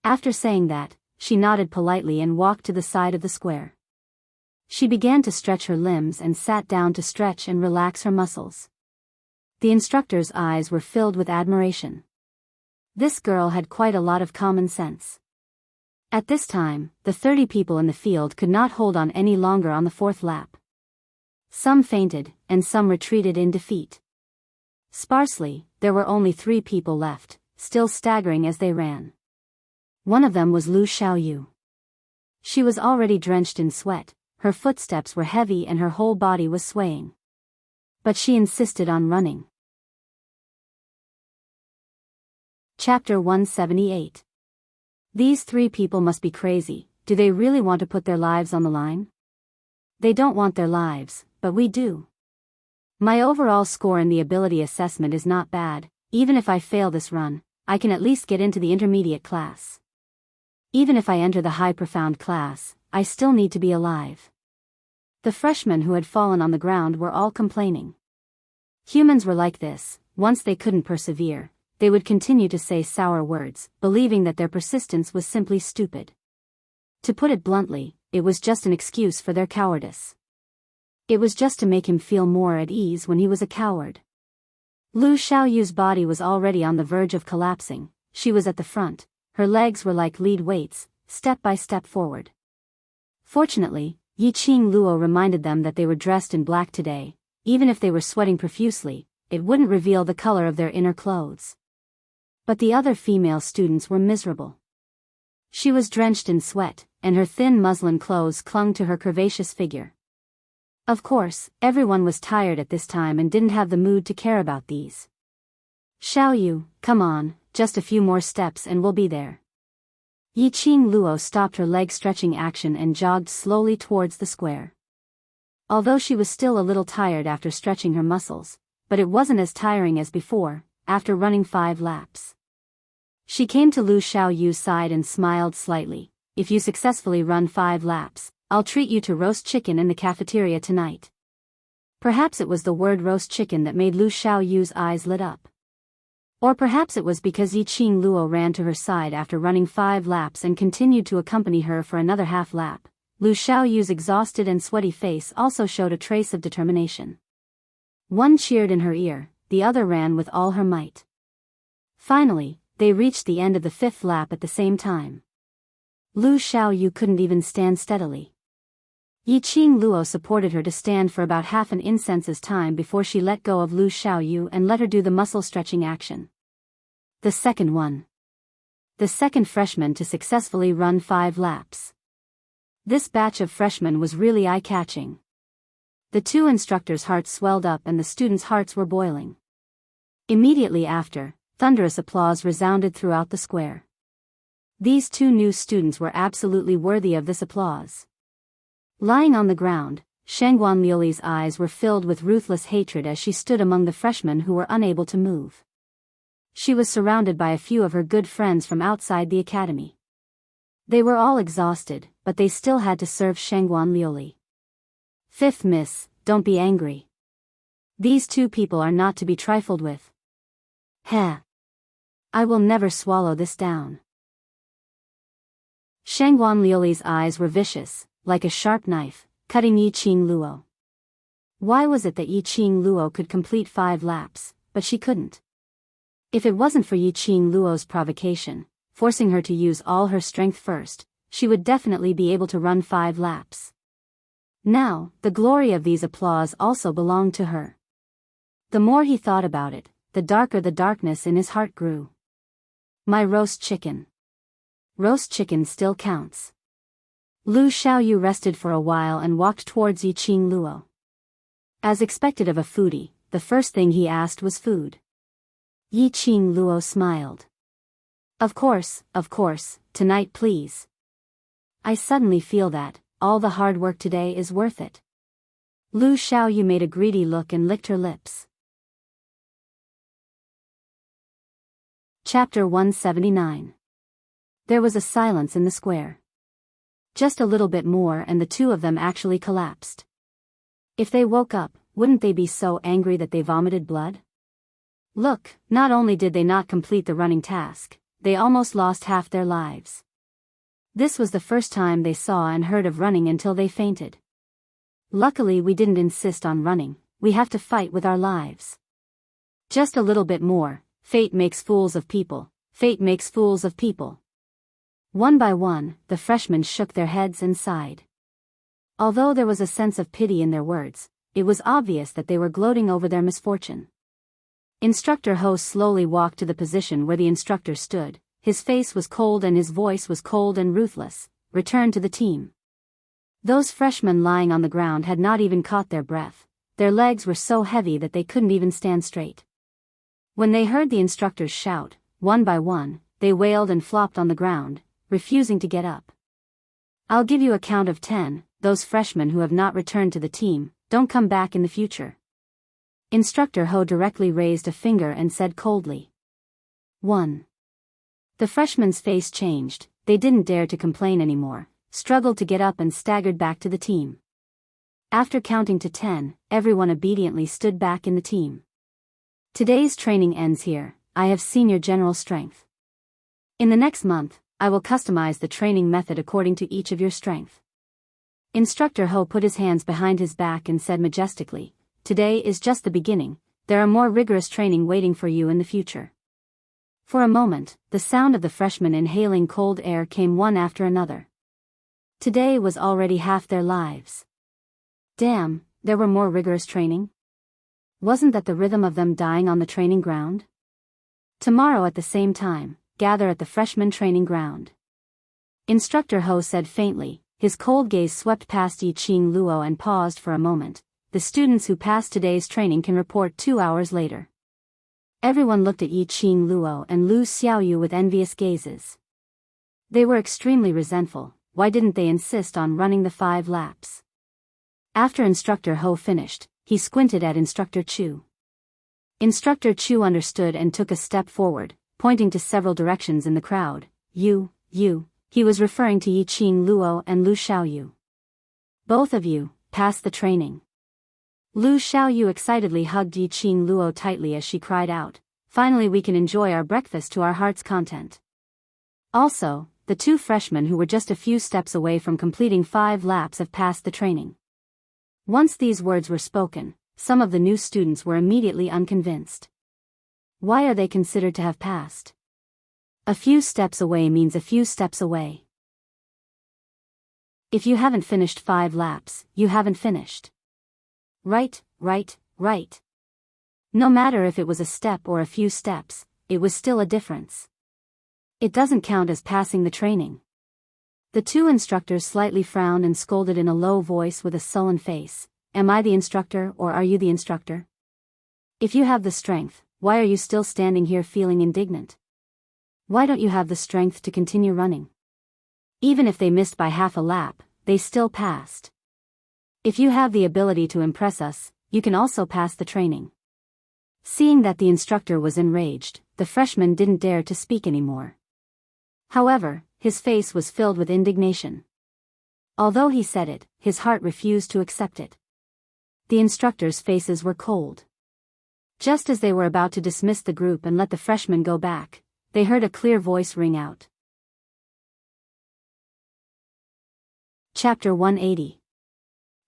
After saying that, she nodded politely and walked to the side of the square. She began to stretch her limbs and sat down to stretch and relax her muscles. The instructor's eyes were filled with admiration. This girl had quite a lot of common sense. At this time, the 30 people in the field could not hold on any longer on the 4th lap. Some fainted, and some retreated in defeat. Sparsely, there were only 3 people left, still staggering as they ran. One of them was Lu Xiaoyu. She was already drenched in sweat, her footsteps were heavy and her whole body was swaying. But she insisted on running. Chapter 178. These 3 people must be crazy. Do they really want to put their lives on the line? They don't want their lives, but we do. My overall score in the ability assessment is not bad. Even if I fail this run, I can at least get into the intermediate class. Even if I enter the high profound class, I still need to be alive. The freshmen who had fallen on the ground were all complaining. Humans were like this. Once they couldn't persevere, they would continue to say sour words, believing that their persistence was simply stupid. To put it bluntly, it was just an excuse for their cowardice. It was just to make him feel more at ease when he was a coward. Lu Xiaoyu's body was already on the verge of collapsing. She was at the front, her legs were like lead weights, step by step forward. Fortunately, Yiqing Luo reminded them that they were dressed in black today. Even if they were sweating profusely, it wouldn't reveal the color of their inner clothes. But the other female students were miserable. She was drenched in sweat, and her thin muslin clothes clung to her curvaceous figure. Of course, everyone was tired at this time and didn't have the mood to care about these. Xiaoyu, come on, just a few more steps and we'll be there. Yiqing Luo stopped her leg-stretching action and jogged slowly towards the square. Although she was still a little tired after stretching her muscles, but it wasn't as tiring as before, after running 5 laps. She came to Lu Xiaoyu's side and smiled slightly. If you successfully run 5 laps, I'll treat you to roast chicken in the cafeteria tonight. Perhaps it was the word roast chicken that made Lu Xiaoyu's eyes lit up. Or perhaps it was because Yiqing Luo ran to her side after running 5 laps and continued to accompany her for another half lap. Lu Xiaoyu's exhausted and sweaty face also showed a trace of determination. One cheered in her ear, the other ran with all her might. Finally, they reached the end of the 5th lap at the same time. Lu Xiaoyu couldn't even stand steadily. Yiqing Luo supported her to stand for about half an incense's time before she let go of Lu Xiaoyu and let her do the muscle stretching action. The second one. The second freshman to successfully run 5 laps. This batch of freshmen was really eye-catching. The 2 instructors' hearts swelled up and the students' hearts were boiling. Immediately after, thunderous applause resounded throughout the square. These 2 new students were absolutely worthy of this applause. Lying on the ground, Shangguan Liuli's eyes were filled with ruthless hatred as she stood among the freshmen who were unable to move. She was surrounded by a few of her good friends from outside the academy. They were all exhausted, but they still had to serve Shangguan Liuli. 5th Miss, don't be angry. These 2 people are not to be trifled with. Heh. I will never swallow this down. Shangguan Liuli's eyes were vicious, like a sharp knife, cutting Yiqing Luo. Why was it that Yiqing Luo could complete 5 laps, but she couldn't? If it wasn't for Yiqing Luo's provocation, forcing her to use all her strength first, she would definitely be able to run 5 laps. Now, the glory of these applause also belonged to her. The more he thought about it, the darker the darkness in his heart grew. My roast chicken. Roast chicken still counts. Lu Xiaoyu rested for a while and walked towards Yiqing Luo. As expected of a foodie, the first thing he asked was food. Yiqing Luo smiled. Of course, tonight please. I suddenly feel that all the hard work today is worth it. Lu Xiaoyu made a greedy look and licked her lips. Chapter 179. There was a silence in the square. Just a little bit more and the 2 of them actually collapsed. If they woke up, wouldn't they be so angry that they vomited blood? Look, not only did they not complete the running task, they almost lost half their lives. This was the first time they saw and heard of running until they fainted. Luckily we didn't insist on running, we have to fight with our lives. Just a little bit more, fate makes fools of people, fate makes fools of people. One by one, the freshmen shook their heads and sighed. Although there was a sense of pity in their words, it was obvious that they were gloating over their misfortune. Instructor Ho slowly walked to the position where the instructor stood. His face was cold and his voice was cold and ruthless. Return to the team. Those freshmen lying on the ground had not even caught their breath. Their legs were so heavy that they couldn't even stand straight. When they heard the instructors shout, one by one, they wailed and flopped on the ground, refusing to get up. I'll give you a count of 10, those freshmen who have not returned to the team, don't come back in the future. Instructor Ho directly raised a finger and said coldly. 1. The freshmen's face changed, they didn't dare to complain anymore, struggled to get up and staggered back to the team. After counting to 10, everyone obediently stood back in the team. Today's training ends here, I have seen your general strength. In the next month, I will customize the training method according to each of your strength. Instructor Ho put his hands behind his back and said majestically, today is just the beginning, there are more rigorous training waiting for you in the future. For a moment, the sound of the freshmen inhaling cold air came one after another. Today was already half their lives. Damn, there were more rigorous training? Wasn't that the rhythm of them dying on the training ground? Tomorrow at the same time, gather at the freshman training ground. Instructor Ho said faintly, his cold gaze swept past Yiqing Luo and paused for a moment. The students who passed today's training can report 2 hours later. Everyone looked at Yiqing Luo and Lu Xiaoyu with envious gazes. They were extremely resentful. Why didn't they insist on running the 5 laps? After Instructor Ho finished, he squinted at Instructor Chu. Instructor Chu understood and took a step forward, pointing to several directions in the crowd. You, he was referring to Yiqing Luo and Lu Xiaoyu. Both of you, pass the training. Lu Xiaoyu excitedly hugged Yiqing Luo tightly as she cried out, Finally we can enjoy our breakfast to our heart's content. Also, the two freshmen who were just a few steps away from completing 5 laps have passed the training. Once these words were spoken, some of the new students were immediately unconvinced. Why are they considered to have passed? A few steps away means a few steps away. If you haven't finished 5 laps, you haven't finished. Right. No matter if it was a step or a few steps, it was still a difference. It doesn't count as passing the training. The two instructors slightly frowned and scolded in a low voice with a sullen face. Am I the instructor or are you the instructor? If you have the strength, why are you still standing here feeling indignant? Why don't you have the strength to continue running? Even if they missed by half a lap, they still passed. If you have the ability to impress us, you can also pass the training. Seeing that the instructor was enraged, the freshman didn't dare to speak anymore. However, his face was filled with indignation. Although he said it, his heart refused to accept it. The instructors' faces were cold. Just as they were about to dismiss the group and let the freshmen go back, they heard a clear voice ring out. Chapter 180.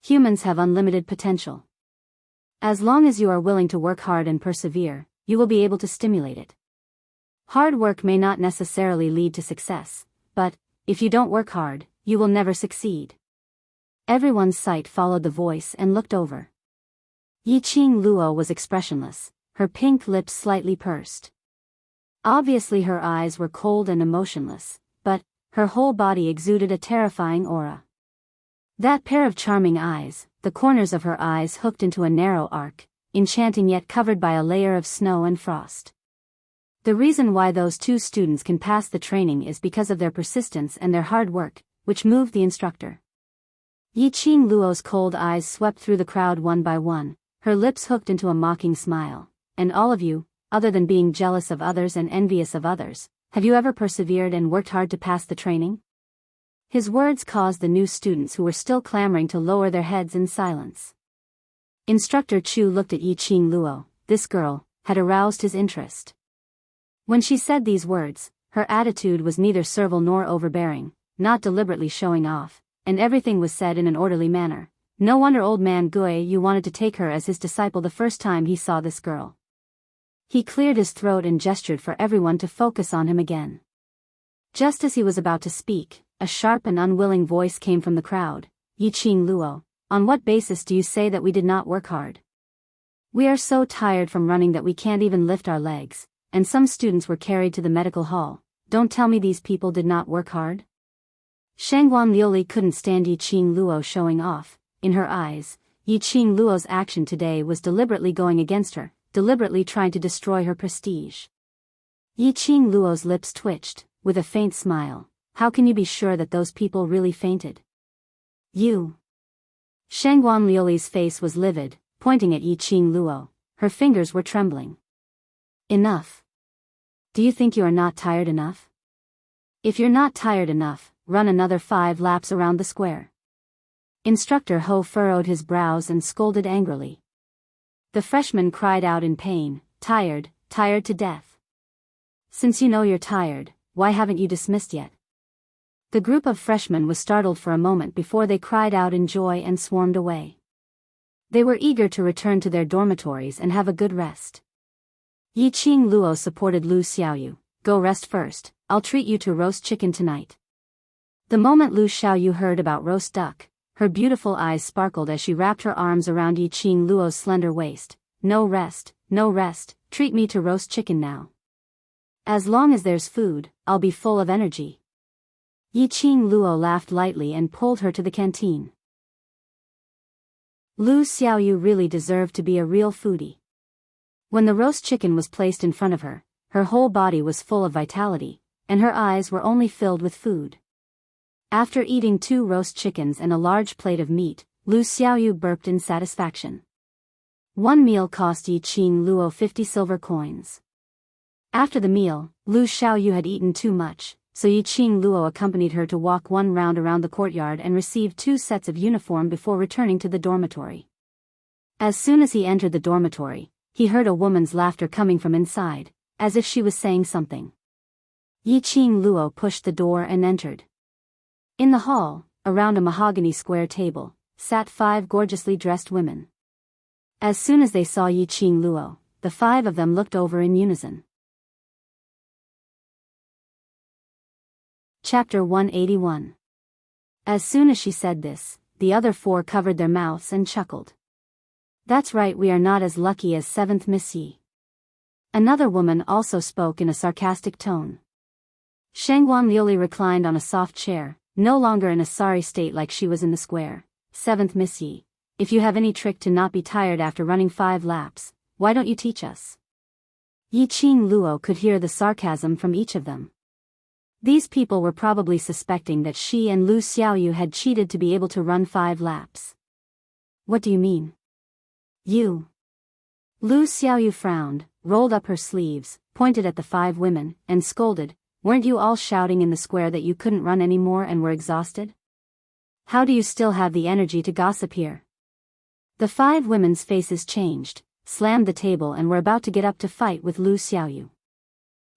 Humans have unlimited potential. As long as you are willing to work hard and persevere, you will be able to stimulate it. Hard work may not necessarily lead to success, but, if you don't work hard, you will never succeed. Everyone's sight followed the voice and looked over. Yiqing Luo was expressionless, her pink lips slightly pursed. Obviously her eyes were cold and emotionless, but, her whole body exuded a terrifying aura. That pair of charming eyes, the corners of her eyes hooked into a narrow arc, enchanting yet covered by a layer of snow and frost. The reason why those two students can pass the training is because of their persistence and their hard work, which moved the instructor. Yiqing Luo's cold eyes swept through the crowd one by one, her lips hooked into a mocking smile. And all of you, other than being jealous of others and envious of others, have you ever persevered and worked hard to pass the training? His words caused the new students who were still clamoring to lower their heads in silence. Instructor Chu looked at Yiqing Luo. This girl had aroused his interest. When she said these words, her attitude was neither servile nor overbearing, not deliberately showing off, and everything was said in an orderly manner. No wonder old man Gui Yu wanted to take her as his disciple the first time he saw this girl. He cleared his throat and gestured for everyone to focus on him again. Just as he was about to speak, a sharp and unwilling voice came from the crowd. Yiqing Luo, on what basis do you say that we did not work hard? We are so tired from running that we can't even lift our legs, and some students were carried to the medical hall. Don't tell me these people did not work hard? Shangguan Liuli couldn't stand Yiqing Luo showing off. In her eyes, Yiqing Luo's action today was deliberately going against her, deliberately trying to destroy her prestige. Yiqing Luo's lips twitched, with a faint smile. How can you be sure that those people really fainted? You. Shangguan Liuli's face was livid, pointing at Yiqing Luo. Her fingers were trembling. Enough. Do you think you are not tired enough? If you're not tired enough, run another 5 laps around the square. Instructor Ho furrowed his brows and scolded angrily. The freshman cried out in pain, tired to death. Since you know you're tired, why haven't you dismissed yet? The group of freshmen was startled for a moment before they cried out in joy and swarmed away. They were eager to return to their dormitories and have a good rest. Yiqing Luo supported Lu Xiaoyu. Go rest first, I'll treat you to roast chicken tonight. The moment Lu Xiaoyu heard about roast duck, her beautiful eyes sparkled as she wrapped her arms around Yiqing Luo's slender waist. No rest, treat me to roast chicken now. As long as there's food, I'll be full of energy. Yiqing Luo laughed lightly and pulled her to the canteen. Lu Xiaoyu really deserved to be a real foodie. When the roast chicken was placed in front of her, her whole body was full of vitality, and her eyes were only filled with food. After eating 2 roast chickens and a large plate of meat, Lu Xiaoyu burped in satisfaction. One meal cost Yiqing Luo 50 silver coins. After the meal, Lu Xiaoyu had eaten too much, so Yiqing Luo accompanied her to walk 1 round around the courtyard and received 2 sets of uniform before returning to the dormitory. As soon as he entered the dormitory, he heard a woman's laughter coming from inside, as if she was saying something. Yiqing Luo pushed the door and entered. In the hall, around a mahogany square table, sat 5 gorgeously dressed women. As soon as they saw Yiqing Luo, the 5 of them looked over in unison. Chapter 181. As soon as she said this, the other 4 covered their mouths and chuckled. That's right, we are not as lucky as 7th Miss Yi. Another woman also spoke in a sarcastic tone. Shangguan Liuli reclined on a soft chair, no longer in a sorry state like she was in the square. 7th Miss Yi, if you have any trick to not be tired after running 5 laps, why don't you teach us? Yiqing Luo could hear the sarcasm from each of them. These people were probably suspecting that she and Lu Xiaoyu had cheated to be able to run 5 laps. What do you mean? You. Lu Xiaoyu frowned, rolled up her sleeves, pointed at the 5 women, and scolded, weren't you all shouting in the square that you couldn't run anymore and were exhausted? How do you still have the energy to gossip here? The 5 women's faces changed, slammed the table and were about to get up to fight with Lu Xiaoyu.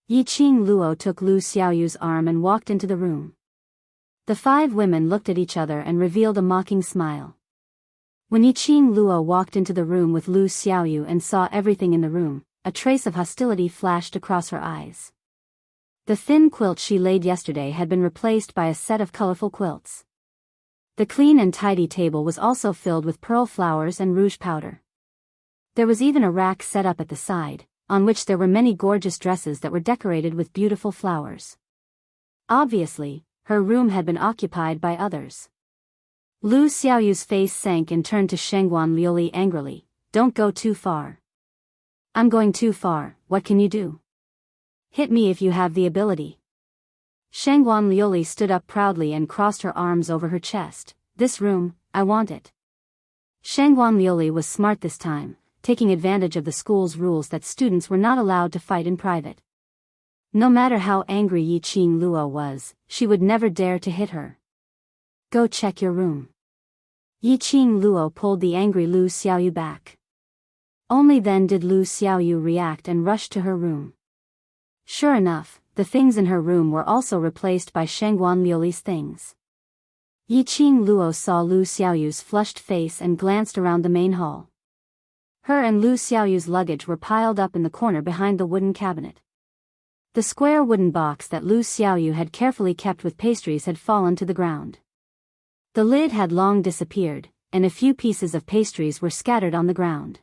Yiqing Luo took Lu Xiaoyu's arm and walked into the room. The 5 women looked at each other and revealed a mocking smile. When Yiqing Luo walked into the room with Lu Xiaoyu and saw everything in the room, a trace of hostility flashed across her eyes. The thin quilt she laid yesterday had been replaced by a set of colorful quilts. The clean and tidy table was also filled with pearl flowers and rouge powder. There was even a rack set up at the side, on which there were many gorgeous dresses that were decorated with beautiful flowers. Obviously, her room had been occupied by others. Lu Xiaoyu's face sank and turned to Shangguan Liuli angrily, don't go too far. I'm going too far, what can you do? Hit me if you have the ability. Shangguan Liuli stood up proudly and crossed her arms over her chest, this room, I want it. Shangguan Liuli was smart this time, taking advantage of the school's rules that students were not allowed to fight in private. No matter how angry Yiqing Luo was, she would never dare to hit her. Go check your room. Yiqing Luo pulled the angry Lu Xiaoyu back. Only then did Lu Xiaoyu react and rush to her room. Sure enough, the things in her room were also replaced by Shangguan Liuli's things. Yiqing Luo saw Lu Xiaoyu's flushed face and glanced around the main hall. Her and Lu Xiaoyu's luggage were piled up in the corner behind the wooden cabinet. The square wooden box that Lu Xiaoyu had carefully kept with pastries had fallen to the ground. The lid had long disappeared, and a few pieces of pastries were scattered on the ground.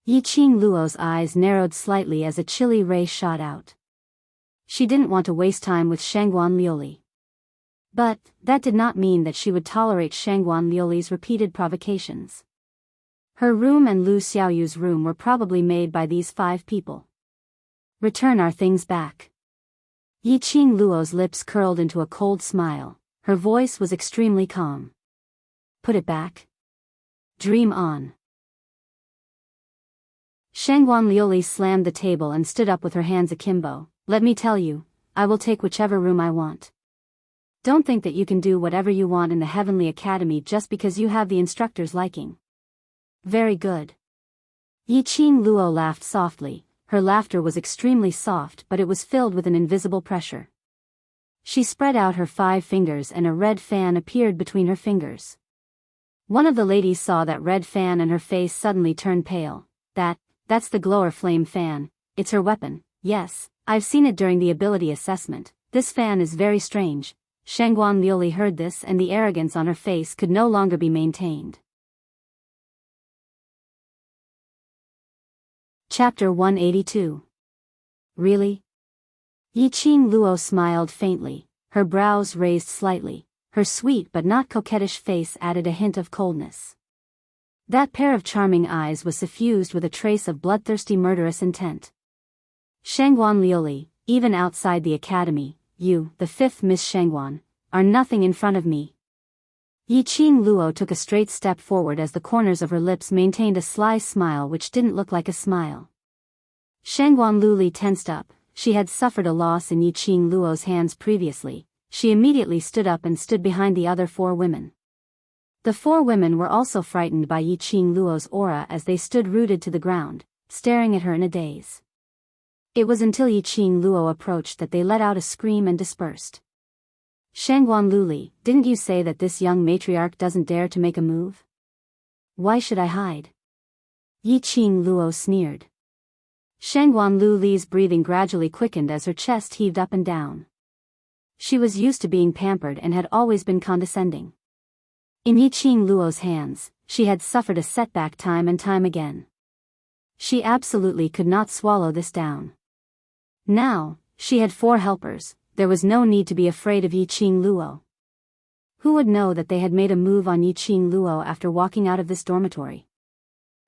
Yiqing Luo's eyes narrowed slightly as a chilly ray shot out. She didn't want to waste time with Shangguan Liuli. But, that did not mean that she would tolerate Shangguan Liuli's repeated provocations. Her room and Lu Xiaoyu's room were probably made by these 5 people. Return our things back. Yiqing Luo's lips curled into a cold smile, her voice was extremely calm. Put it back. Dream on. Shangguan Liuli slammed the table and stood up with her hands akimbo. Let me tell you, I will take whichever room I want. Don't think that you can do whatever you want in the Heavenly Academy just because you have the instructor's liking. Very good. Yiqing Luo laughed softly. Her laughter was extremely soft, but it was filled with an invisible pressure. She spread out her 5 fingers and a red fan appeared between her fingers. One of the ladies saw that red fan and her face suddenly turned pale. That's the glower flame fan, it's her weapon. Yes, I've seen it during the ability assessment. This fan is very strange. Shangguan Liuli heard this and the arrogance on her face could no longer be maintained. Chapter 182. Really? Yiqing Luo smiled faintly, her brows raised slightly, her sweet but not coquettish face added a hint of coldness. That pair of charming eyes was suffused with a trace of bloodthirsty murderous intent. Shangguan Liuli, even outside the academy, you, the 5th Miss Shangguan, are nothing in front of me. Yiqing Luo took a straight step forward as the corners of her lips maintained a sly smile which didn't look like a smile. Shangguan Liuli tensed up, she had suffered a loss in Yiqing Luo's hands previously. She immediately stood up and stood behind the other 4 women. The 4 women were also frightened by Yiqing Luo's aura as they stood rooted to the ground, staring at her in a daze. It was until Yiqing Luo approached that they let out a scream and dispersed. Shangguan Luli, didn't you say that this young matriarch doesn't dare to make a move? Why should I hide? Yiqing Luo sneered. Shangguan Luli's breathing gradually quickened as her chest heaved up and down. She was used to being pampered and had always been condescending. In Yiqing Luo's hands, she had suffered a setback time and time again. She absolutely could not swallow this down. Now, she had 4 helpers, there was no need to be afraid of Yiqing Luo. Who would know that they had made a move on Yiqing Luo after walking out of this dormitory?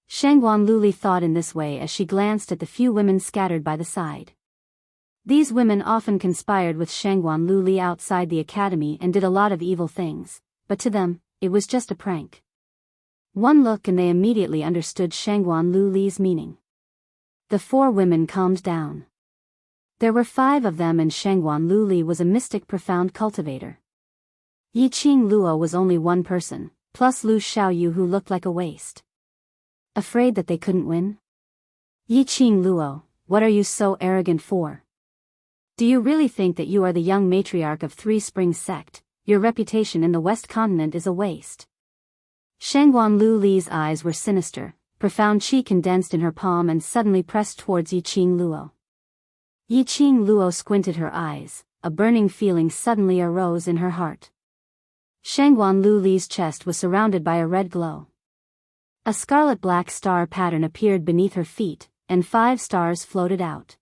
Shangguan Luli thought in this way as she glanced at the few women scattered by the side. These women often conspired with Shangguan Luli outside the academy and did a lot of evil things, but to them, it was just a prank. One look and they immediately understood Shangguan Luli's meaning. The 4 women calmed down. There were 5 of them and Shangguan Luli was a mystic profound cultivator. Yiqing Luo was only 1 person, plus Lu Xiaoyu who looked like a waste. Afraid that they couldn't win? Yiqing Luo, what are you so arrogant for? Do you really think that you are the young matriarch of 3 Springs sect? Your reputation in the West Continent is a waste. Shangguan Luli's eyes were sinister, profound chi condensed in her palm and suddenly pressed towards Yiqing Luo. Yiqing Luo squinted her eyes, a burning feeling suddenly arose in her heart. Shangguan Luli's chest was surrounded by a red glow. A scarlet-black star pattern appeared beneath her feet, and 5 stars floated out.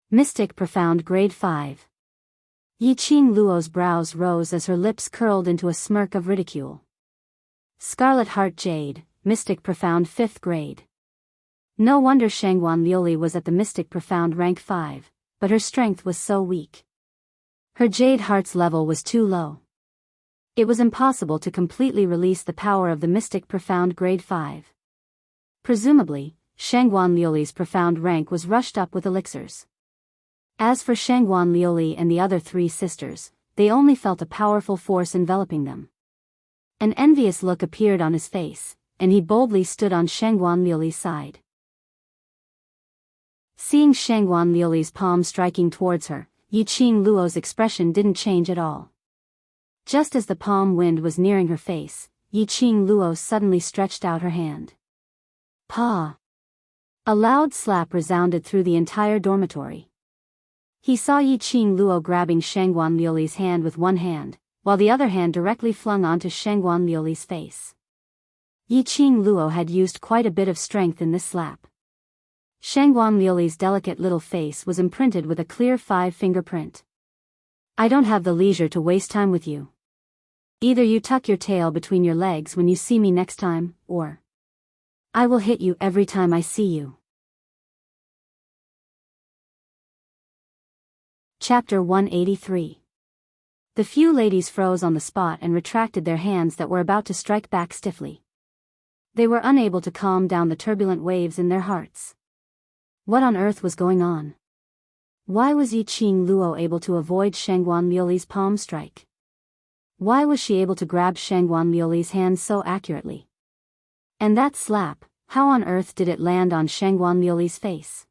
Mystic Profound Grade 5. Yiqing Luo's brows rose as her lips curled into a smirk of ridicule. Scarlet Heart Jade, Mystic Profound 5th Grade. No wonder Shangguan Liuli was at the Mystic Profound rank 5, but her strength was so weak. Her Jade Heart's level was too low. It was impossible to completely release the power of the Mystic Profound Grade 5. Presumably, Shangguan Liuli's profound rank was rushed up with elixirs. As for Shangguan Liuli and the other 3 sisters, they only felt a powerful force enveloping them. An envious look appeared on his face, and he boldly stood on Shangguan Liuli's side. Seeing Shangguan Liuli's palm striking towards her, Yiqing Luo's expression didn't change at all. Just as the palm wind was nearing her face, Yiqing Luo suddenly stretched out her hand. Pa! A loud slap resounded through the entire dormitory. He saw Yiqing Luo grabbing Shangguan Liuli's hand with one hand, while the other hand directly flung onto Shangguan Liuli's face. Yiqing Luo had used quite a bit of strength in this slap. Shangguan Liuli's delicate little face was imprinted with a clear 5 fingerprint. I don't have the leisure to waste time with you. Either you tuck your tail between your legs when you see me next time, or I will hit you every time I see you. Chapter 183. The few ladies froze on the spot and retracted their hands that were about to strike back stiffly. They were unable to calm down the turbulent waves in their hearts. What on earth was going on? Why was Yiqing Luo able to avoid Shangguan Liuli's palm strike? Why was she able to grab Shangguan Liuli's hand so accurately? And that slap, how on earth did it land on Shangguan Liuli's face?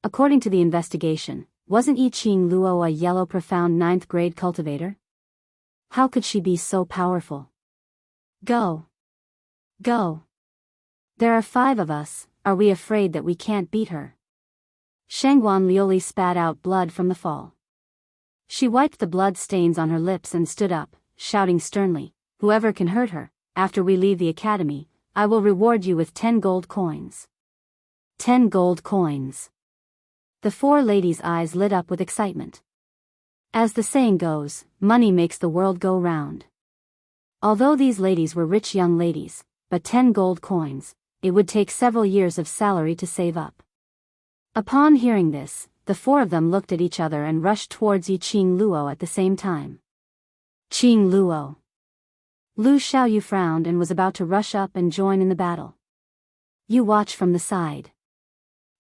According to the investigation, wasn't Yiqing Luo a yellow profound 9th grade cultivator? How could she be so powerful? Go! Go! There are 5 of us, are we afraid that we can't beat her? Shangguan Liuli spat out blood from the fall. She wiped the blood stains on her lips and stood up, shouting sternly, whoever can hurt her, after we leave the academy, I will reward you with 10 gold coins. 10 gold coins. The 4 ladies' eyes lit up with excitement. As the saying goes, money makes the world go round. Although these ladies were rich young ladies, but 10 gold coins, it would take several years of salary to save up. Upon hearing this, the 4 of them looked at each other and rushed towards Yiqing Luo at the same time. Qing Luo. Lu Xiaoyu frowned and was about to rush up and join in the battle. You watch from the side.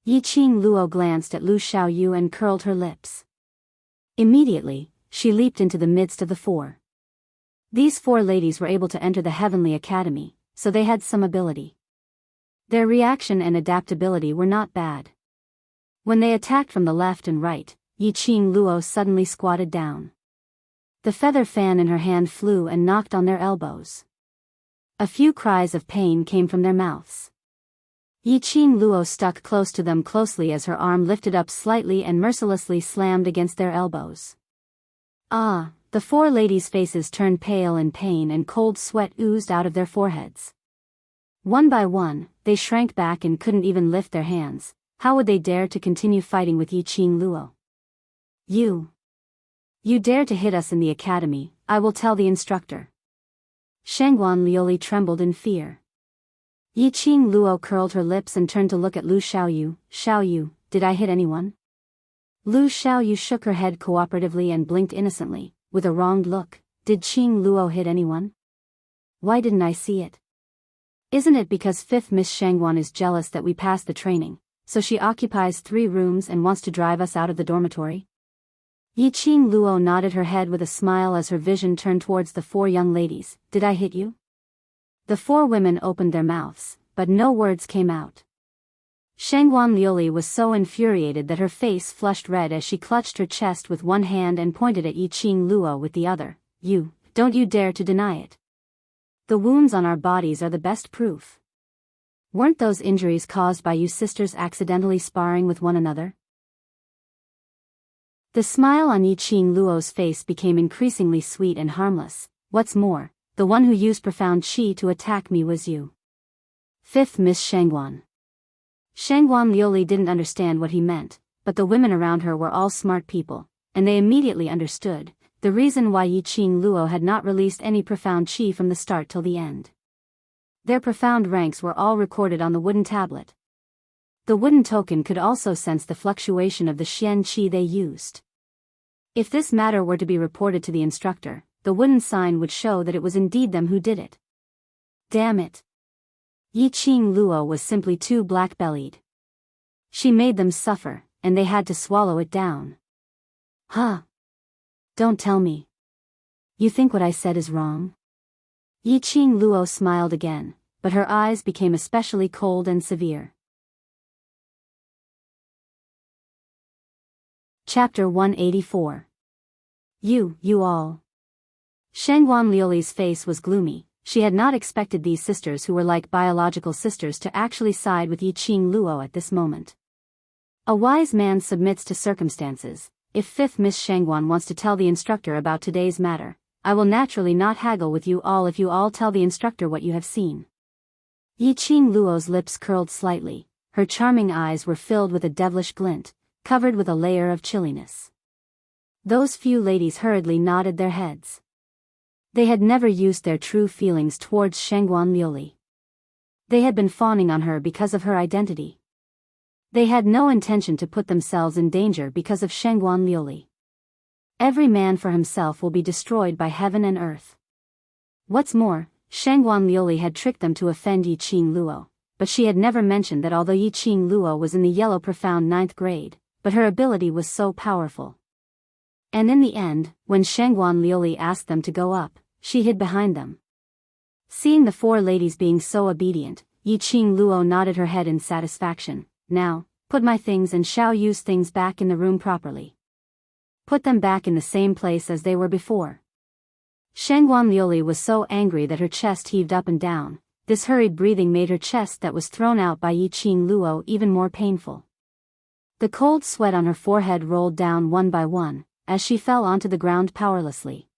Yiqing Luo glanced at Lu Xiaoyu and curled her lips. Immediately, she leaped into the midst of the 4. These 4 ladies were able to enter the Heavenly Academy, so they had some ability. Their reaction and adaptability were not bad. When they attacked from the left and right, Yiqing Luo suddenly squatted down. The feather fan in her hand flew and knocked on their elbows. A few cries of pain came from their mouths. Yiqing Luo stuck close to them closely as her arm lifted up slightly and mercilessly slammed against their elbows. Ah! The four ladies' faces turned pale in pain and cold sweat oozed out of their foreheads. One by one, they shrank back and couldn't even lift their hands. How would they dare to continue fighting with Yiqing Luo? You dare to hit us in the academy, I will tell the instructor. Shangguan Liuli trembled in fear. Yiqing Luo curled her lips and turned to look at Lu Xiaoyu. Xiaoyu, did I hit anyone? Lu Xiaoyu shook her head cooperatively and blinked innocently, with a wronged look. Did Qing Luo hit anyone? Why didn't I see it? Isn't it because 5th Miss Shangguan is jealous that we passed the training, so she occupies 3 rooms and wants to drive us out of the dormitory? Yiqing Luo nodded her head with a smile as her vision turned towards the 4 young ladies. Did I hit you? The 4 women opened their mouths, but no words came out. Shangguan Liuli was so infuriated that her face flushed red as she clutched her chest with one hand and pointed at Yiqing Luo with the other. Don't you dare to deny it. The wounds on our bodies are the best proof. Weren't those injuries caused by you sisters accidentally sparring with one another? The smile on Yiqing Luo's face became increasingly sweet and harmless. What's more, the one who used profound qi to attack me was you. 5th Miss Shangguan. Shangguan Liuli didn't understand what he meant, but the women around her were all smart people, and they immediately understood the reason why Yiqing Luo had not released any profound qi from the start till the end. Their profound ranks were all recorded on the wooden tablet. The wooden token could also sense the fluctuation of the xian qi they used. If this matter were to be reported to the instructor, the wooden sign would show that it was indeed them who did it. Damn it! Yiqing Luo was simply too black-bellied. She made them suffer, and they had to swallow it down. Huh? Don't tell me. You think what I said is wrong? Yiqing Luo smiled again, but her eyes became especially cold and severe. Chapter 184. You all. Shangguan Liuli's face was gloomy. She had not expected these sisters who were like biological sisters to actually side with Yiqing Luo at this moment. A wise man submits to circumstances. If 5th Miss Shangguan wants to tell the instructor about today's matter, I will naturally not haggle with you all if you all tell the instructor what you have seen. Yiqing Luo's lips curled slightly. Her charming eyes were filled with a devilish glint, covered with a layer of chilliness. Those few ladies hurriedly nodded their heads. They had never used their true feelings towards Shangguan Liuli. They had been fawning on her because of her identity. They had no intention to put themselves in danger because of Shangguan Liuli. Every man for himself will be destroyed by heaven and earth. What's more, Shangguan Liuli had tricked them to offend Yiqing Luo, but she had never mentioned that although Yiqing Luo was in the yellow profound 9th grade, but her ability was so powerful. And in the end, when Shangguan Liuli asked them to go up, she hid behind them. Seeing the 4 ladies being so obedient, Yiqing Luo nodded her head in satisfaction. Now, put my things and Xiao Yu's things back in the room properly. Put them back in the same place as they were before. Shangguan Liuli was so angry that her chest heaved up and down. This hurried breathing made her chest that was thrown out by Yiqing Luo even more painful. The cold sweat on her forehead rolled down one by one, as she fell onto the ground powerlessly.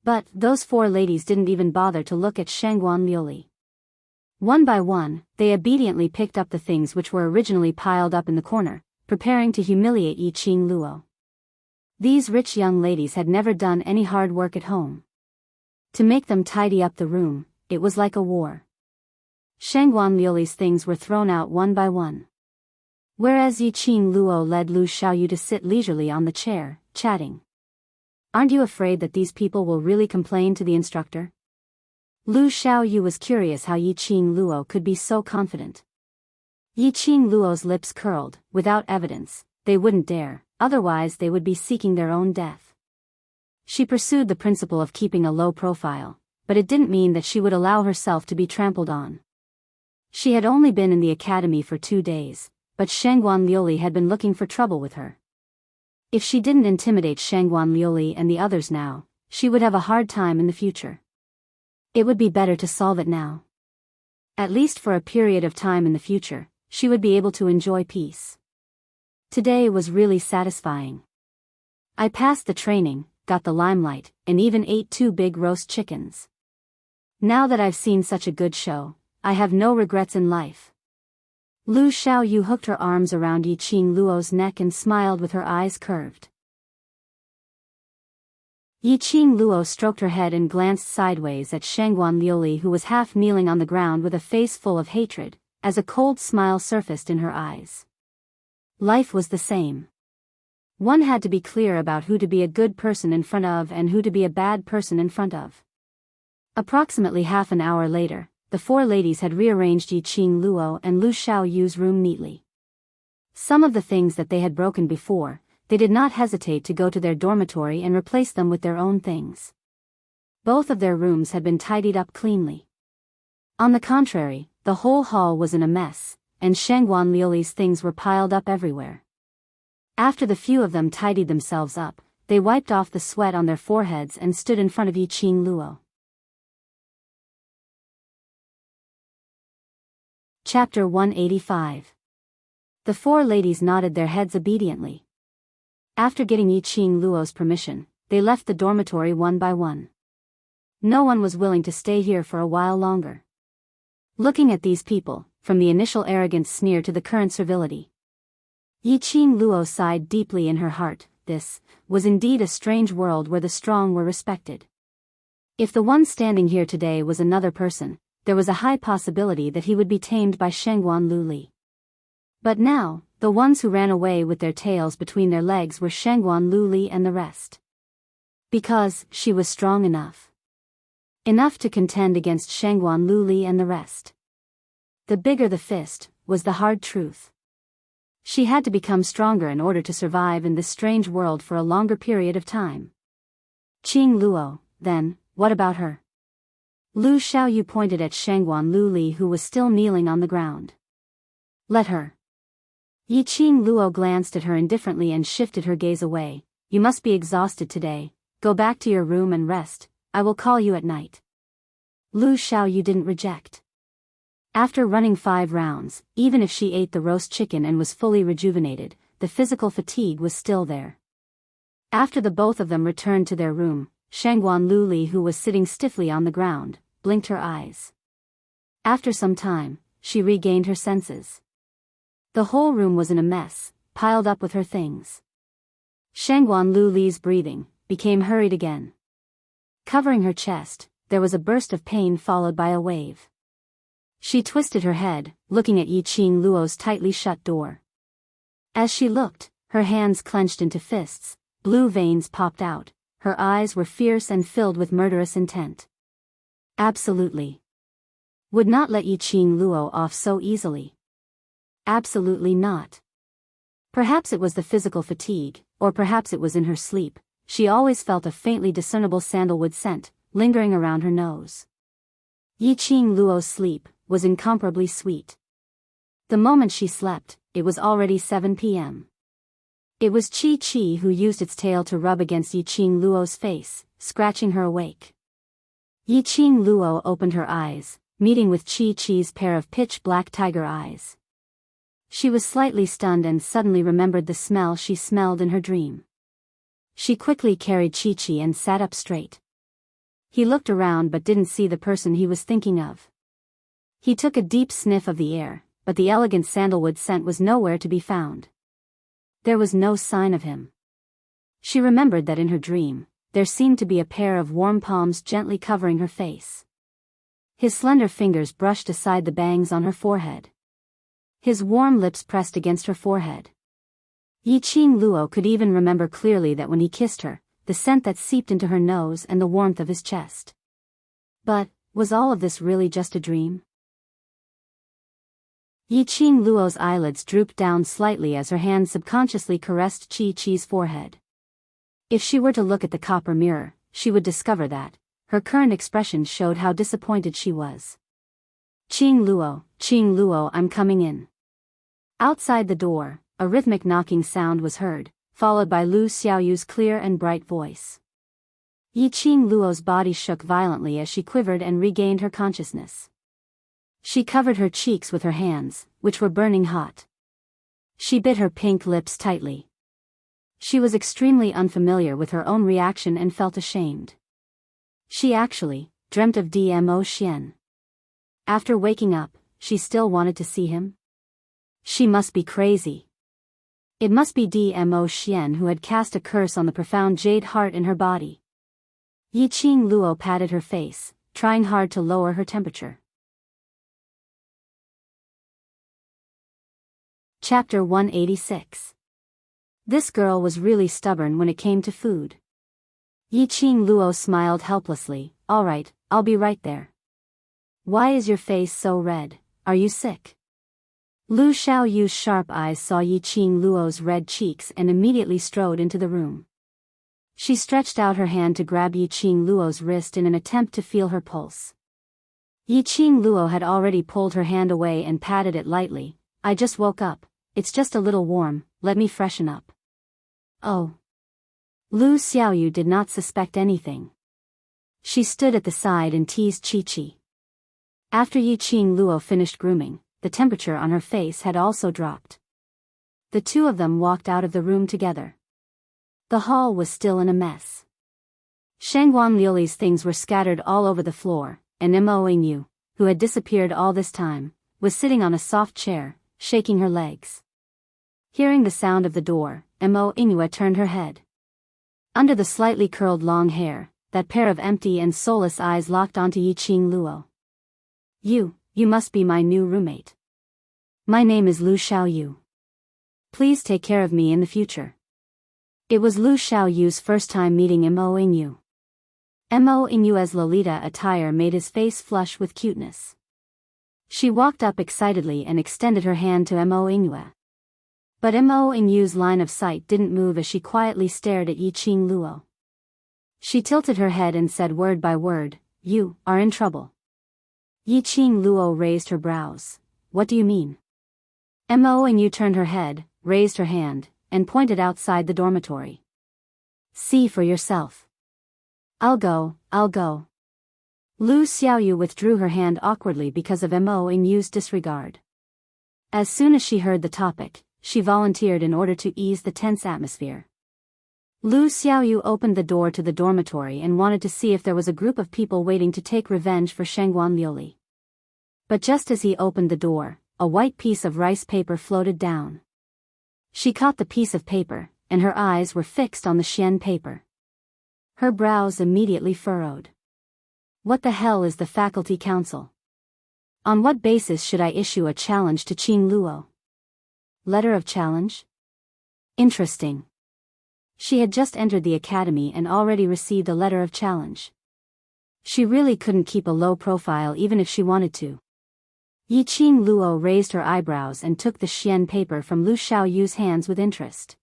But those 4 ladies didn't even bother to look at Shangguan Liuli. One by one, they obediently picked up the things which were originally piled up in the corner, preparing to humiliate Yiqing Luo. These rich young ladies had never done any hard work at home. To make them tidy up the room, it was like a war. Shangguan Liuli's things were thrown out one by one. Whereas Yiqing Luo led Lu Xiaoyu to sit leisurely on the chair, chatting. Aren't you afraid that these people will really complain to the instructor? Lu Xiaoyu was curious how Yiqing Luo could be so confident. Yiqing Luo's lips curled. Without evidence, they wouldn't dare, otherwise they would be seeking their own death. She pursued the principle of keeping a low profile, but it didn't mean that she would allow herself to be trampled on. She had only been in the academy for 2 days, but Shangguan Liuli had been looking for trouble with her. If she didn't intimidate Shangguan Liuli and the others now, she would have a hard time in the future. It would be better to solve it now. At least for a period of time in the future, she would be able to enjoy peace. Today was really satisfying. I passed the training, got the limelight, and even ate 2 big roast chickens. Now that I've seen such a good show, I have no regrets in life. Lu Xiaoyu hooked her arms around Yiqing Luo's neck and smiled with her eyes curved. Yiqing Luo stroked her head and glanced sideways at Shangguan Liuli, who was half kneeling on the ground with a face full of hatred, as a cold smile surfaced in her eyes. Life was the same. One had to be clear about who to be a good person in front of and who to be a bad person in front of. Approximately half an hour later, the 4 ladies had rearranged Yiqing Luo and Lu Xiaoyu's room neatly. Some of the things that they had broken before, they did not hesitate to go to their dormitory and replace them with their own things. Both of their rooms had been tidied up cleanly. On the contrary, the whole hall was in a mess, and Shangguan Liuli's things were piled up everywhere. After the few of them tidied themselves up, they wiped off the sweat on their foreheads and stood in front of Yiqing Luo. Chapter 185. The 4 ladies nodded their heads obediently. After getting Yiqing Luo's permission, they left the dormitory one by one. No one was willing to stay here for a while longer. Looking at these people, from the initial arrogant sneer to the current servility, Yiqing Luo sighed deeply in her heart. This was indeed a strange world where the strong were respected. If the one standing here today was another person, there was a high possibility that he would be tamed by Shangguan Liuli. But now, the ones who ran away with their tails between their legs were Shangguan Liuli and the rest. Because she was strong enough. Enough to contend against Shangguan Liuli and the rest. The bigger the fist, was the hard truth. She had to become stronger in order to survive in this strange world for a longer period of time. Qing Luo, then, what about her? Lu Xiaoyu pointed at Shangguan Liuli, who was still kneeling on the ground. Let her. Yiqing Luo glanced at her indifferently and shifted her gaze away. You must be exhausted today. Go back to your room and rest. I will call you at night. Lu Xiaoyu didn't reject. After running 5 rounds, even if she ate the roast chicken and was fully rejuvenated, the physical fatigue was still there. After the both of them returned to their room, Shangguan Liuli, who was sitting stiffly on the ground, blinked her eyes. After some time, she regained her senses. The whole room was in a mess, piled up with her things. Shangguan Liuli's breathing became hurried again. Covering her chest, there was a burst of pain followed by a wave. She twisted her head, looking at Yiqing Luo's tightly shut door. As she looked, her hands clenched into fists, blue veins popped out, her eyes were fierce and filled with murderous intent. Absolutely. Would not let Yiqing Luo off so easily. Absolutely not. Perhaps it was the physical fatigue, or perhaps it was in her sleep. She always felt a faintly discernible sandalwood scent, lingering around her nose. Yiqing Luo's sleep was incomparably sweet. The moment she slept, it was already 7 p.m. It was Chi-Chi who used its tail to rub against Yiqing Luo's face, scratching her awake. Yiqing Luo opened her eyes, meeting with Chi-Chi's pair of pitch-black tiger eyes. She was slightly stunned and suddenly remembered the smell she smelled in her dream. She quickly carried Chi-Chi and sat up straight. He looked around but didn't see the person he was thinking of. He took a deep sniff of the air, but the elegant sandalwood scent was nowhere to be found. There was no sign of him. She remembered that in her dream, there seemed to be a pair of warm palms gently covering her face. His slender fingers brushed aside the bangs on her forehead. His warm lips pressed against her forehead. Yiqing Luo could even remember clearly that when he kissed her, the scent that seeped into her nose and the warmth of his chest. But, was all of this really just a dream? Yiqing Luo's eyelids drooped down slightly as her hand subconsciously caressed Chi-Chi's forehead. If she were to look at the copper mirror, she would discover that her current expression showed how disappointed she was. Qing Luo, I'm coming in. Outside the door, a rhythmic knocking sound was heard, followed by Lu Xiaoyu's clear and bright voice. Qing Luo's body shook violently as she quivered and regained her consciousness. She covered her cheeks with her hands, which were burning hot. She bit her pink lips tightly. She was extremely unfamiliar with her own reaction and felt ashamed. She actually dreamt of Dmo Xian. After waking up, she still wanted to see him? She must be crazy. It must be Dmo Xian who had cast a curse on the profound jade heart in her body. Qing Luo patted her face, trying hard to lower her temperature. Chapter 186. This girl was really stubborn when it came to food. Qing Luo smiled helplessly. All right, I'll be right there. Why is your face so red? Are you sick? Lu Xiaoyu's sharp eyes saw Qing Luo's red cheeks and immediately strode into the room. She stretched out her hand to grab Qing Luo's wrist in an attempt to feel her pulse. Qing Luo had already pulled her hand away and patted it lightly. I just woke up, it's just a little warm, let me freshen up. Oh. Lu Xiaoyu did not suspect anything. She stood at the side and teased Chi-Chi. After Qing Luo finished grooming, the temperature on her face had also dropped. The two of them walked out of the room together. The hall was still in a mess. Shangguan Liuli's things were scattered all over the floor, and Mo Yingyu, who had disappeared all this time, was sitting on a soft chair, shaking her legs. Hearing the sound of the door, Mo Yingyu turned her head. Under the slightly curled long hair, that pair of empty and soulless eyes locked onto Qing Luo. You must be my new roommate. My name is Lu Xiaoyu. Please take care of me in the future. It was Lu Xiaoyu's first time meeting Mo Yingyu. Mo Yingyu's Lolita attire made his face flush with cuteness. She walked up excitedly and extended her hand to Mo Yingyu. But Mo Yingyu's line of sight didn't move as she quietly stared at Qing Luo. She tilted her head and said word by word, "You are in trouble." Qing Luo raised her brows. What do you mean? Mo Yingyu turned her head, raised her hand, and pointed outside the dormitory. See for yourself. I'll go. Lu Xiaoyu withdrew her hand awkwardly because of Mo Yingyu's disregard. As soon as she heard the topic, she volunteered in order to ease the tense atmosphere. Lu Xiaoyu opened the door to the dormitory and wanted to see if there was a group of people waiting to take revenge for Shangguan Liuli. But just as he opened the door, a white piece of rice paper floated down. She caught the piece of paper, and her eyes were fixed on the Xian paper. Her brows immediately furrowed. What the hell is the faculty council? On what basis should I issue a challenge to Qing Luo? Letter of challenge? Interesting. She had just entered the academy and already received a letter of challenge. She really couldn't keep a low profile even if she wanted to. Qing Luo raised her eyebrows and took the Xian paper from Lu Xiaoyu's hands with interest.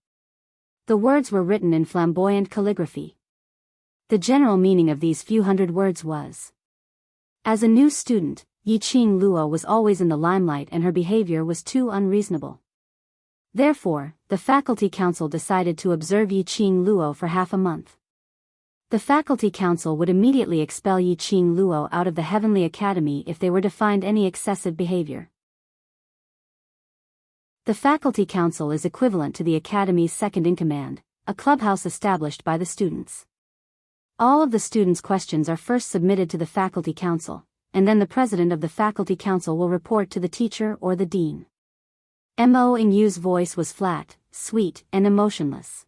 The words were written in flamboyant calligraphy. The general meaning of these few hundred words was: as a new student, Qing Luo was always in the limelight and her behavior was too unreasonable. Therefore, the faculty council decided to observe Qing Luo for half a month. The faculty council would immediately expel Qing Luo out of the Heavenly Academy if they were to find any excessive behavior. The faculty council is equivalent to the academy's second-in-command, a clubhouse established by the students. All of the students' questions are first submitted to the faculty council, and then the president of the faculty council will report to the teacher or the dean. Mo Yingyu's voice was flat, sweet, and emotionless.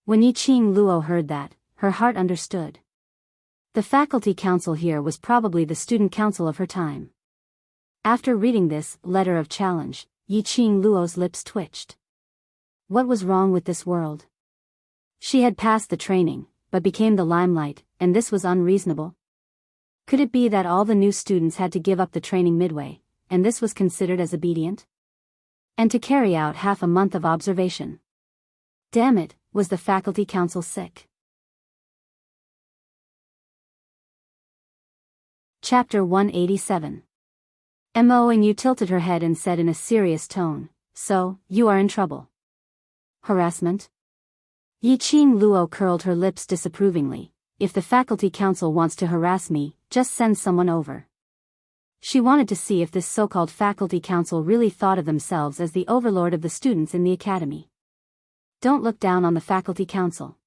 When Qing Luo heard that, her heart understood. The faculty council here was probably the student council of her time. After reading this letter of challenge, Qing Luo's lips twitched. What was wrong with this world? She had passed the training, but became the limelight, and this was unreasonable? Could it be that all the new students had to give up the training midway, and this was considered as obedient? And to carry out half a month of observation. Damn it, was the faculty council sick? Chapter 187. Mo and Yu tilted her head and said in a serious tone, "So, you are in trouble." "Harassment?" Yiqing Luo curled her lips disapprovingly. "If the faculty council wants to harass me, just send someone over." She wanted to see if this so-called faculty council really thought of themselves as the overlord of the students in the academy. "Don't look down on the faculty council."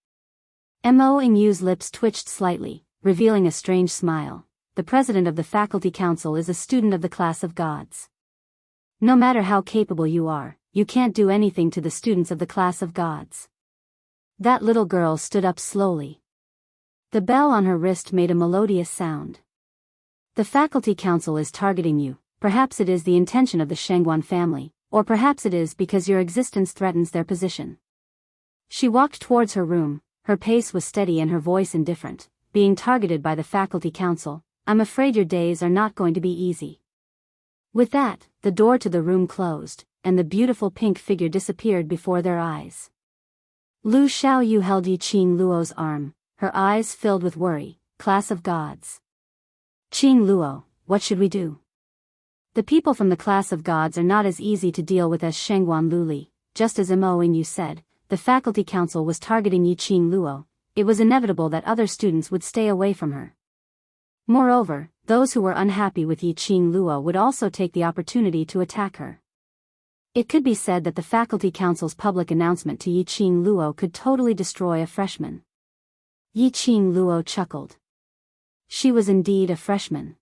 Mo and Yu's lips twitched slightly, revealing a strange smile. "The president of the faculty council is a student of the class of gods. No matter how capable you are, you can't do anything to the students of the class of gods." That little girl stood up slowly. The bell on her wrist made a melodious sound. "The faculty council is targeting you. Perhaps it is the intention of the Shengguan family, or perhaps it is because your existence threatens their position." She walked towards her room, her pace was steady and her voice indifferent. "Being targeted by the faculty council, I'm afraid your days are not going to be easy." With that, the door to the room closed, and the beautiful pink figure disappeared before their eyes. Lu Xiaoyu held Yiqing Luo's arm, her eyes filled with worry. "Class of gods. Qing Luo, what should we do? The people from the class of gods are not as easy to deal with as Shengguan Luli." Just as Mo and Yu said, the faculty council was targeting Yiqing Luo. It was inevitable that other students would stay away from her. Moreover, those who were unhappy with Yiqing Luo would also take the opportunity to attack her. It could be said that the faculty council's public announcement to Yiqing Luo could totally destroy a freshman. Yiqing Luo chuckled. She was indeed a freshman.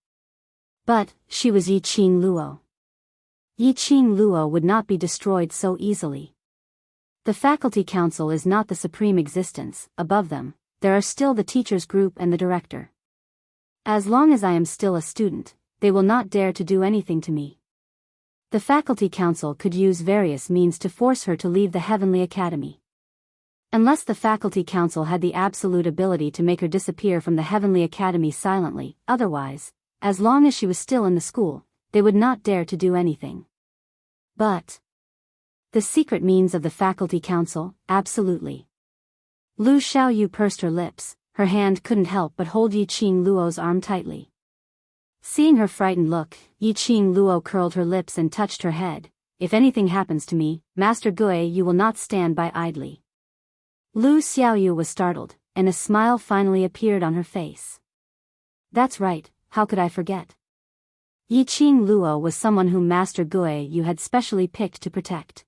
But, she was Yiqing Luo. Yiqing Luo would not be destroyed so easily. The faculty council is not the supreme existence. Above them, there are still the teachers group and the director. As long as I am still a student, they will not dare to do anything to me. The faculty council could use various means to force her to leave the Heavenly Academy. Unless the faculty council had the absolute ability to make her disappear from the Heavenly Academy silently, otherwise, as long as she was still in the school, they would not dare to do anything. But the secret means of the faculty council, absolutely. Lu Xiaoyu pursed her lips, her hand couldn't help but hold Yiqing Luo's arm tightly. Seeing her frightened look, Yiqing Luo curled her lips and touched her head. "If anything happens to me, Master Gui, you will not stand by idly." Lu Xiaoyu was startled, and a smile finally appeared on her face. "That's right, how could I forget?" Yiqing Luo was someone whom Master Gui had specially picked to protect.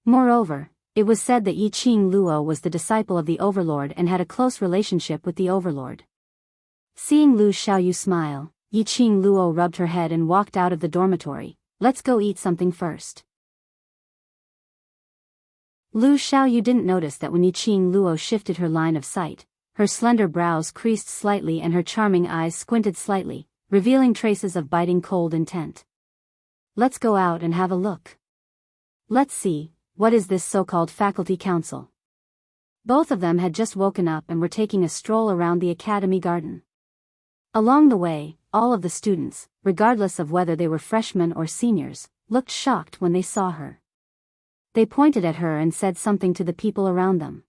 Moreover, it was said that Yiqing Luo was the disciple of the Overlord and had a close relationship with the Overlord. Seeing Lu Xiaoyu smile, Yiqing Luo rubbed her head and walked out of the dormitory. "Let's go eat something first." Lu Xiaoyu didn't notice that when Yiqing Luo shifted her line of sight, her slender brows creased slightly and her charming eyes squinted slightly, revealing traces of biting cold intent. "Let's go out and have a look. Let's see, what is this so-called faculty council?" Both of them had just woken up and were taking a stroll around the academy garden. Along the way, all of the students, regardless of whether they were freshmen or seniors, looked shocked when they saw her. They pointed at her and said something to the people around them.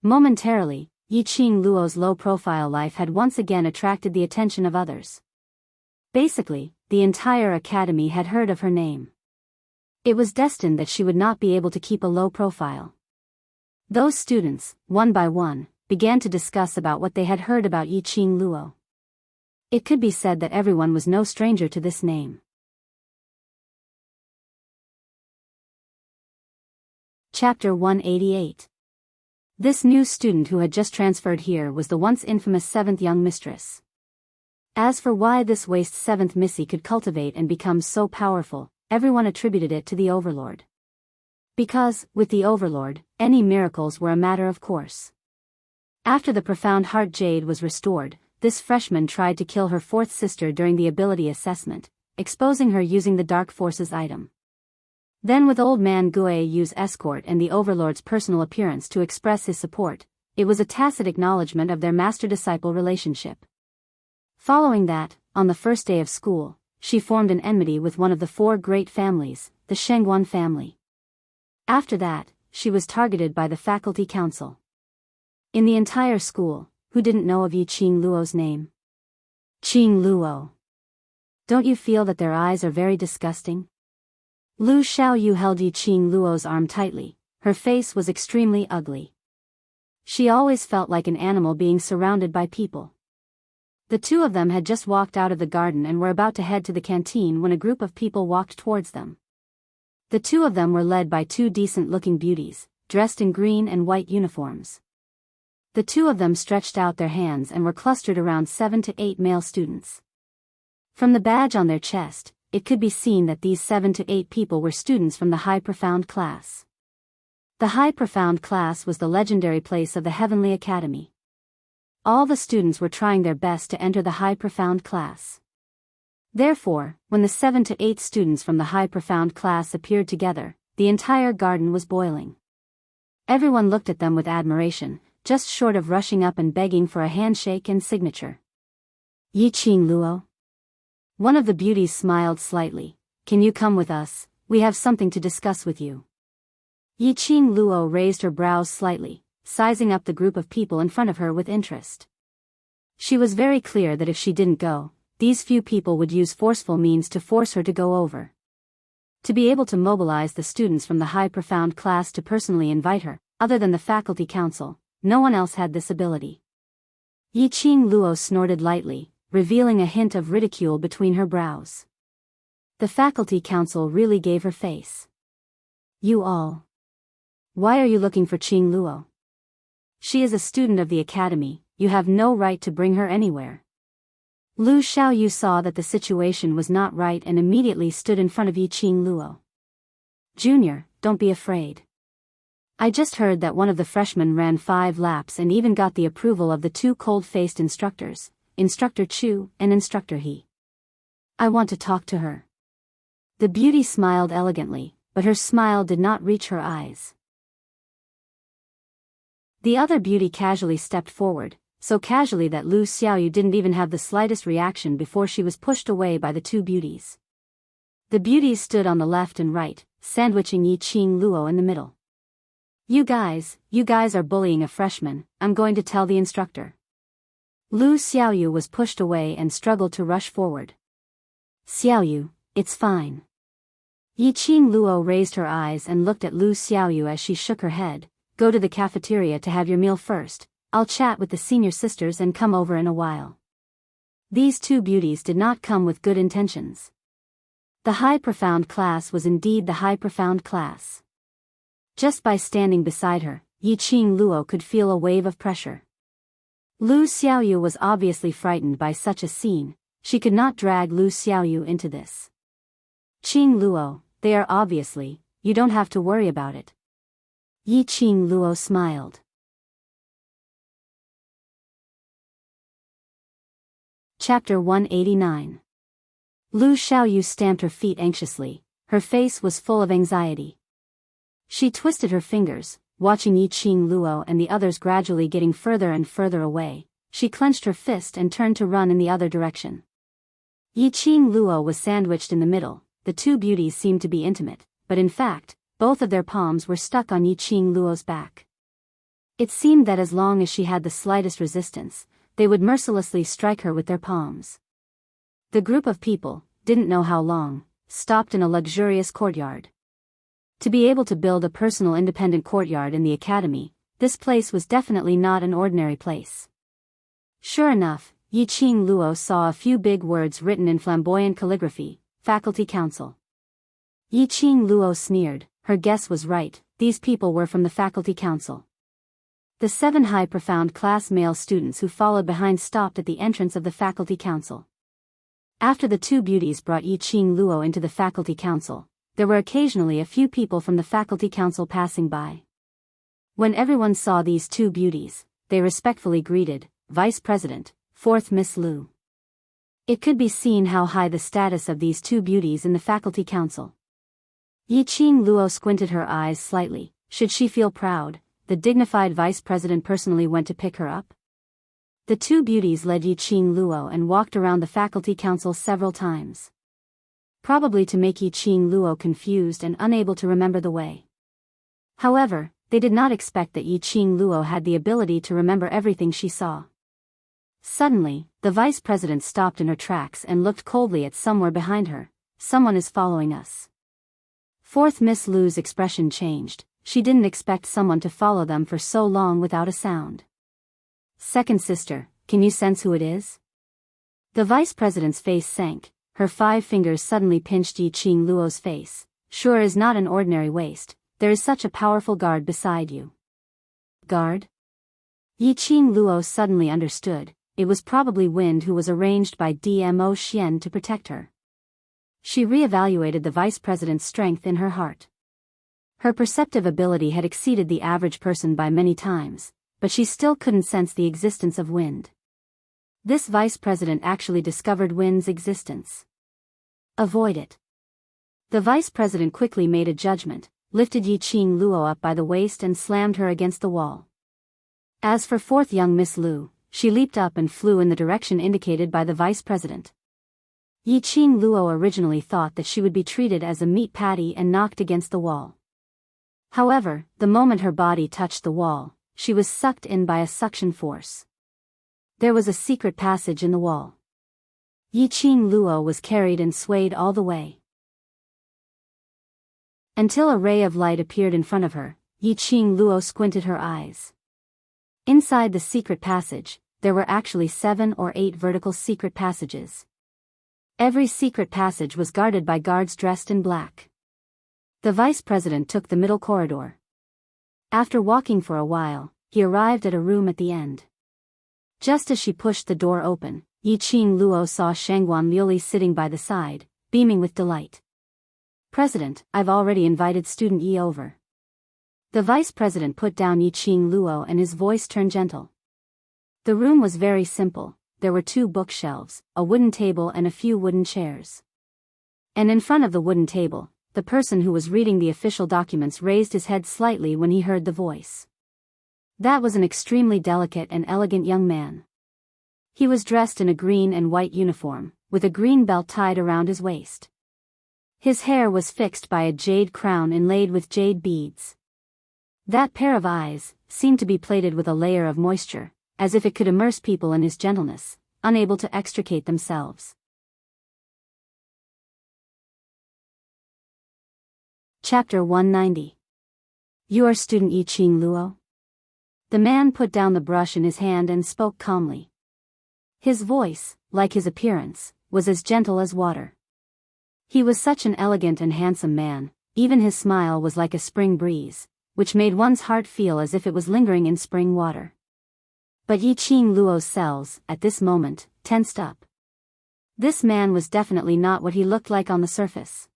Momentarily, Yiqing Luo's low-profile life had once again attracted the attention of others. Basically, the entire academy had heard of her name. It was destined that she would not be able to keep a low profile. Those students, one by one, began to discuss about what they had heard about Yiqing Luo. It could be said that everyone was no stranger to this name. Chapter 188. This new student who had just transferred here was the once infamous 7th young mistress. As for why this waste 7th missy could cultivate and become so powerful, everyone attributed it to the Overlord. Because, with the Overlord, any miracles were a matter of course. After the profound heart jade was restored, this freshman tried to kill her 4th sister during the ability assessment, exposing her using the Dark Forces item. Then with Old Man Guiyu's escort and the Overlord's personal appearance to express his support, it was a tacit acknowledgement of their master-disciple relationship. Following that, on the first day of school, she formed an enmity with one of the 4 great families, the Shengguan family. After that, she was targeted by the faculty council. In the entire school, who didn't know of Yiqing Luo's name? Qing Luo. Don't you feel that their eyes are very disgusting? Lu Xiaoyu held Yiqing Luo's arm tightly. Her face was extremely ugly. She always felt like an animal being surrounded by people. The two of them had just walked out of the garden and were about to head to the canteen when a group of people walked towards them. The two of them were led by two decent-looking beauties, dressed in green and white uniforms. The two of them stretched out their hands and were clustered around 7 to 8 male students. From the badge on their chest, it could be seen that these 7 to 8 people were students from the High Profound class. The High Profound class was the legendary place of the Heavenly Academy. All the students were trying their best to enter the High Profound class. Therefore, when the 7 to 8 students from the High Profound class appeared together, the entire garden was boiling. Everyone looked at them with admiration, just short of rushing up and begging for a handshake and signature. Yiqing Luo. One of the beauties smiled slightly. Can you come with us? We have something to discuss with you. Yiqing Luo raised her brows slightly, sizing up the group of people in front of her with interest. She was very clear that if she didn't go, these few people would use forceful means to force her to go over. To be able to mobilize the students from the High Profound class to personally invite her, other than the faculty council, no one else had this ability. Yiqing Luo snorted lightly, revealing a hint of ridicule between her brows. The faculty council really gave her face. You all. Why are you looking for Qing Luo? She is a student of the academy, you have no right to bring her anywhere. Lu Xiaoyu saw that the situation was not right and immediately stood in front of Yiqing Luo. Junior, don't be afraid. I just heard that one of the freshmen ran 5 laps and even got the approval of the 2 cold-faced instructors, Instructor Chu and Instructor He. I want to talk to her. The beauty smiled elegantly, but her smile did not reach her eyes. The other beauty casually stepped forward, so casually that Lu Xiaoyu didn't even have the slightest reaction before she was pushed away by the 2 beauties. The beauties stood on the left and right, sandwiching Yiqing Luo in the middle. You guys are bullying a freshman, I'm going to tell the instructor. Lu Xiaoyu was pushed away and struggled to rush forward. Xiaoyu, it's fine. Yiqing Luo raised her eyes and looked at Lu Xiaoyu as she shook her head. Go to the cafeteria to have your meal first, I'll chat with the senior sisters and come over in a while. These 2 beauties did not come with good intentions. The High Profound class was indeed the High Profound class. Just by standing beside her, Yiqing Luo could feel a wave of pressure. Lu Xiaoyu was obviously frightened by such a scene. She could not drag Lu Xiaoyu into this. Qing Luo, they are obviously, you don't have to worry about it. Yiqing Luo smiled. Chapter 189. Lu Xiaoyu stamped her feet anxiously. Her face was full of anxiety. She twisted her fingers, watching Yiqing Luo and the others gradually getting further and further away. She clenched her fist and turned to run in the other direction. Yiqing Luo was sandwiched in the middle. The 2 beauties seemed to be intimate, but in fact, both of their palms were stuck on Yiqing Luo's back. It seemed that as long as she had the slightest resistance, they would mercilessly strike her with their palms. The group of people, didn't know how long, stopped in a luxurious courtyard. To be able to build a personal independent courtyard in the academy, this place was definitely not an ordinary place. Sure enough, Yiqing Luo saw a few big words written in flamboyant calligraphy, Faculty Council. Yiqing Luo sneered, her guess was right, these people were from the Faculty Council. The 7 High Profound class male students who followed behind stopped at the entrance of the Faculty Council. After the 2 beauties brought Yiqing Luo into the Faculty Council, there were occasionally a few people from the Faculty Council passing by. When everyone saw these 2 beauties, they respectfully greeted, Vice President, 4th Miss Lu. It could be seen how high the status of these 2 beauties in the Faculty Council. Yiqing Luo squinted her eyes slightly. Should she feel proud, the dignified Vice President personally went to pick her up? The 2 beauties led Yiqing Luo and walked around the Faculty Council several times. Probably to make Yiqing Luo confused and unable to remember the way. However, they did not expect that Yiqing Luo had the ability to remember everything she saw. Suddenly, the vice president stopped in her tracks and looked coldly at somewhere behind her. Someone is following us. Fourth Miss Lu's expression changed. She didn't expect someone to follow them for so long without a sound. Second sister, can you sense who it is? The vice president's face sank. Her 5 fingers suddenly pinched Yiqing Luo's face. Sure is not an ordinary waist. There is such a powerful guard beside you. Guard? Yiqing Luo suddenly understood. It was probably Wind, who was arranged by Dmo Xian to protect her. She re-evaluated the vice president's strength in her heart. Her perceptive ability had exceeded the average person by many times, but she still couldn't sense the existence of Wind. This vice president actually discovered Wind's existence. Avoid it. The vice president quickly made a judgment, lifted Yiqing Luo up by the waist and slammed her against the wall. As for fourth young Miss Lu, she leaped up and flew in the direction indicated by the vice president. Yiqing Luo originally thought that she would be treated as a meat patty and knocked against the wall. However, the moment her body touched the wall, she was sucked in by a suction force. There was a secret passage in the wall. Yiqing Luo was carried and swayed all the way, until a ray of light appeared in front of her. Yiqing Luo squinted her eyes. Inside the secret passage, there were actually 7 or 8 vertical secret passages. Every secret passage was guarded by guards dressed in black. The vice president took the middle corridor. After walking for a while, he arrived at a room at the end. Just as she pushed the door open, Yiqing Luo saw Shangguan Liuli sitting by the side, beaming with delight. President, I've already invited student Yi over. The vice president put down Yiqing Luo and his voice turned gentle. The room was very simple. There were 2 bookshelves, a wooden table and a few wooden chairs. And in front of the wooden table, the person who was reading the official documents raised his head slightly when he heard the voice. That was an extremely delicate and elegant young man. He was dressed in a green and white uniform, with a green belt tied around his waist. His hair was fixed by a jade crown inlaid with jade beads. That pair of eyes seemed to be plated with a layer of moisture, as if it could immerse people in his gentleness, unable to extricate themselves. Chapter 190. You are student Yiqing Luo? The man put down the brush in his hand and spoke calmly. His voice, like his appearance, was as gentle as water. He was such an elegant and handsome man, even his smile was like a spring breeze, which made one's heart feel as if it was lingering in spring water. But Yiqing Luo's cells, at this moment, tensed up. This man was definitely not what he looked like on the surface.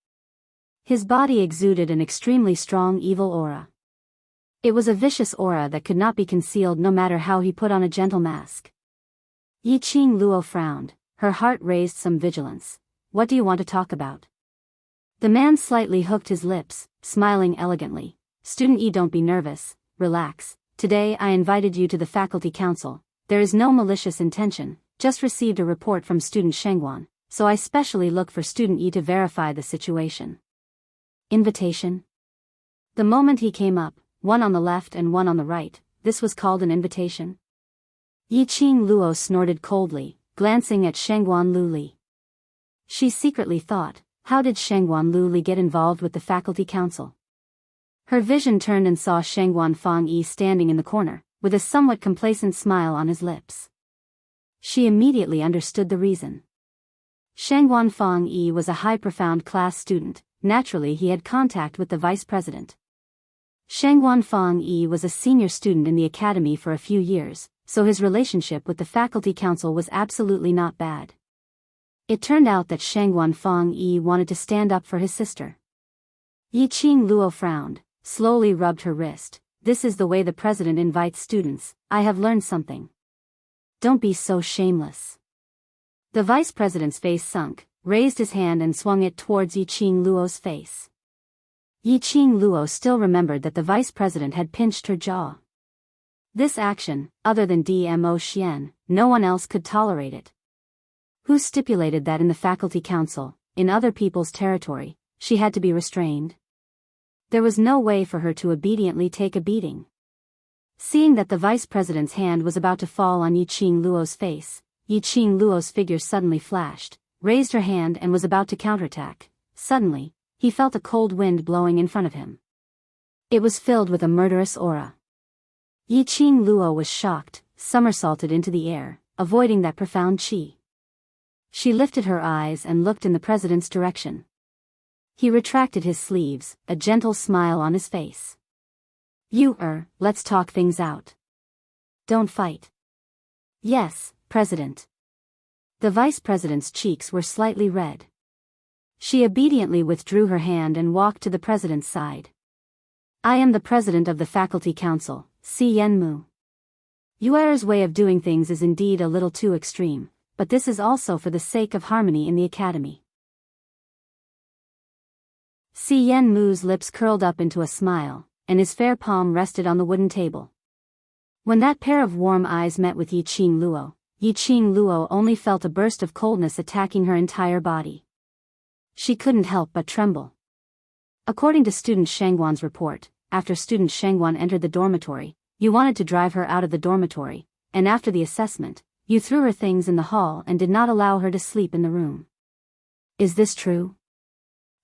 His body exuded an extremely strong evil aura. It was a vicious aura that could not be concealed no matter how he put on a gentle mask. Yiqing Luo frowned, her heart raised some vigilance. What do you want to talk about? The man slightly hooked his lips, smiling elegantly. Student Yi, don't be nervous, relax. Today I invited you to the faculty council. There is no malicious intention, just received a report from student Shangguan, so I specially look for student Yi to verify the situation. Invitation? The moment he came up, one on the left and one on the right, this was called an invitation? Yiqing Luo snorted coldly, glancing at Shangguan Luli. She secretly thought, how did Shangguan Luli get involved with the faculty council? Her vision turned and saw Shangguan Fangyi standing in the corner, with a somewhat complacent smile on his lips. She immediately understood the reason. Shangguan Fangyi was a high profound class student. Naturally he had contact with the vice president. Shangguan Fangyi was a senior student in the academy for a few years, so his relationship with the faculty council was absolutely not bad. It turned out that Shangguan Fangyi wanted to stand up for his sister. Yiqing Luo frowned, slowly rubbed her wrist. This is the way the president invites students. I have learned something. Don't be so shameless. The vice president's face sunk, raised his hand and swung it towards Yiqing Luo's face. Yiqing Luo still remembered that the vice president had pinched her jaw. This action, other than Dmo Xian, no one else could tolerate it. Who stipulated that in the faculty council, in other people's territory, she had to be restrained? There was no way for her to obediently take a beating. Seeing that the vice president's hand was about to fall on Yiqing Luo's face, Yiqing Luo's figure suddenly flashed, raised her hand and was about to counterattack. Suddenly, he felt a cold wind blowing in front of him. It was filled with a murderous aura. Yiqing Luo was shocked, somersaulted into the air, avoiding that profound qi. She lifted her eyes and looked in the president's direction. He retracted his sleeves, a gentle smile on his face. Let's talk things out. Don't fight. Yes, President. The vice president's cheeks were slightly red. She obediently withdrew her hand and walked to the president's side. I am the president of the faculty council, Si Yenmu. Yuer's way of doing things is indeed a little too extreme, but this is also for the sake of harmony in the academy. Si Yenmu's lips curled up into a smile, and his fair palm rested on the wooden table. When that pair of warm eyes met with Yiqing Luo only felt a burst of coldness attacking her entire body. She couldn't help but tremble. According to student Shangguan's report, after student Shangguan entered the dormitory, you wanted to drive her out of the dormitory, and after the assessment, you threw her things in the hall and did not allow her to sleep in the room. Is this true?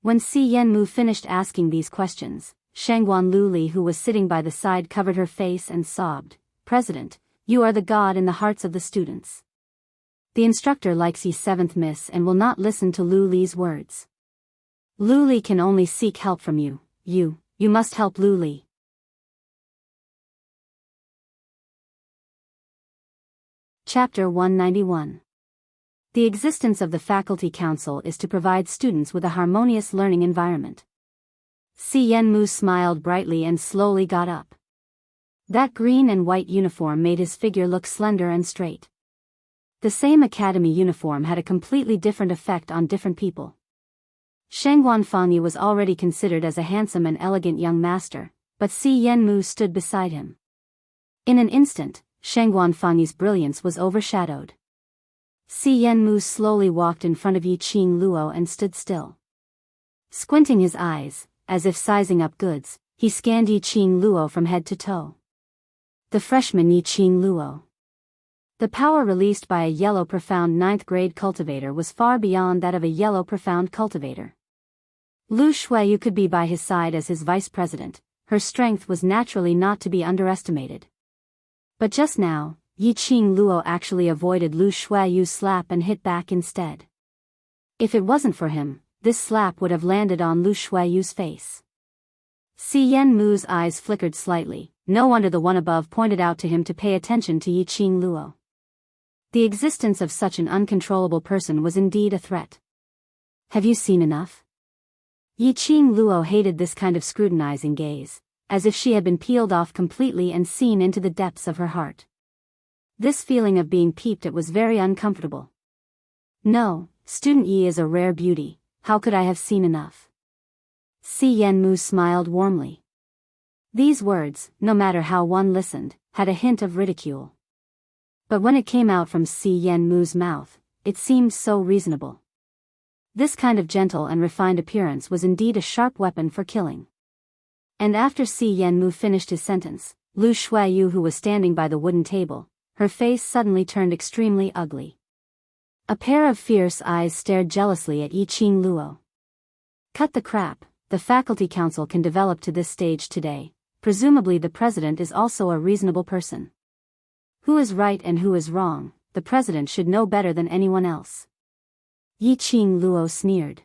When Si Yenmu finished asking these questions, Shangguan Luli, who was sitting by the side, covered her face and sobbed. President, you are the god in the hearts of the students. The instructor likes you 7th Miss and will not listen to Luli's words. Luli can only seek help from you. You must help Luli. Chapter 191. The existence of the Faculty Council is to provide students with a harmonious learning environment. Si Yenmu smiled brightly and slowly got up. That green and white uniform made his figure look slender and straight. The same academy uniform had a completely different effect on different people. Shangguan Fangyu was already considered as a handsome and elegant young master, but Si Yenmu stood beside him. In an instant, Shangguan Fangyu's brilliance was overshadowed. Si Yenmu slowly walked in front of Yiqing Luo and stood still. Squinting his eyes, as if sizing up goods, he scanned Yiqing Luo from head to toe. The freshman Yiqing Luo. The power released by a yellow profound 9th grade cultivator was far beyond that of a yellow profound cultivator. Lu Shuiyu could be by his side as his vice president. Her strength was naturally not to be underestimated. But just now, Yiqing Luo actually avoided Lu Shuiyu's slap and hit back instead. If it wasn't for him, this slap would have landed on Lu Shuiyu's face. Si Yenmu's eyes flickered slightly. No wonder the one above pointed out to him to pay attention to Yiqing Luo. The existence of such an uncontrollable person was indeed a threat. Have you seen enough? Yiqing Luo hated this kind of scrutinizing gaze, as if she had been peeled off completely and seen into the depths of her heart. This feeling of being peeped at was very uncomfortable. No, student Yi is a rare beauty, how could I have seen enough? Si Yenmu smiled warmly. These words, no matter how one listened, had a hint of ridicule. But when it came out from Si Yenmu's mouth, it seemed so reasonable. This kind of gentle and refined appearance was indeed a sharp weapon for killing. And after Si Yenmu finished his sentence, Lu Shuiyu, who was standing by the wooden table, her face suddenly turned extremely ugly. A pair of fierce eyes stared jealously at Yiqing Luo. Cut the crap, the faculty council can develop to this stage today. Presumably the president is also a reasonable person. Who is right and who is wrong, the president should know better than anyone else. Yiqing Luo sneered.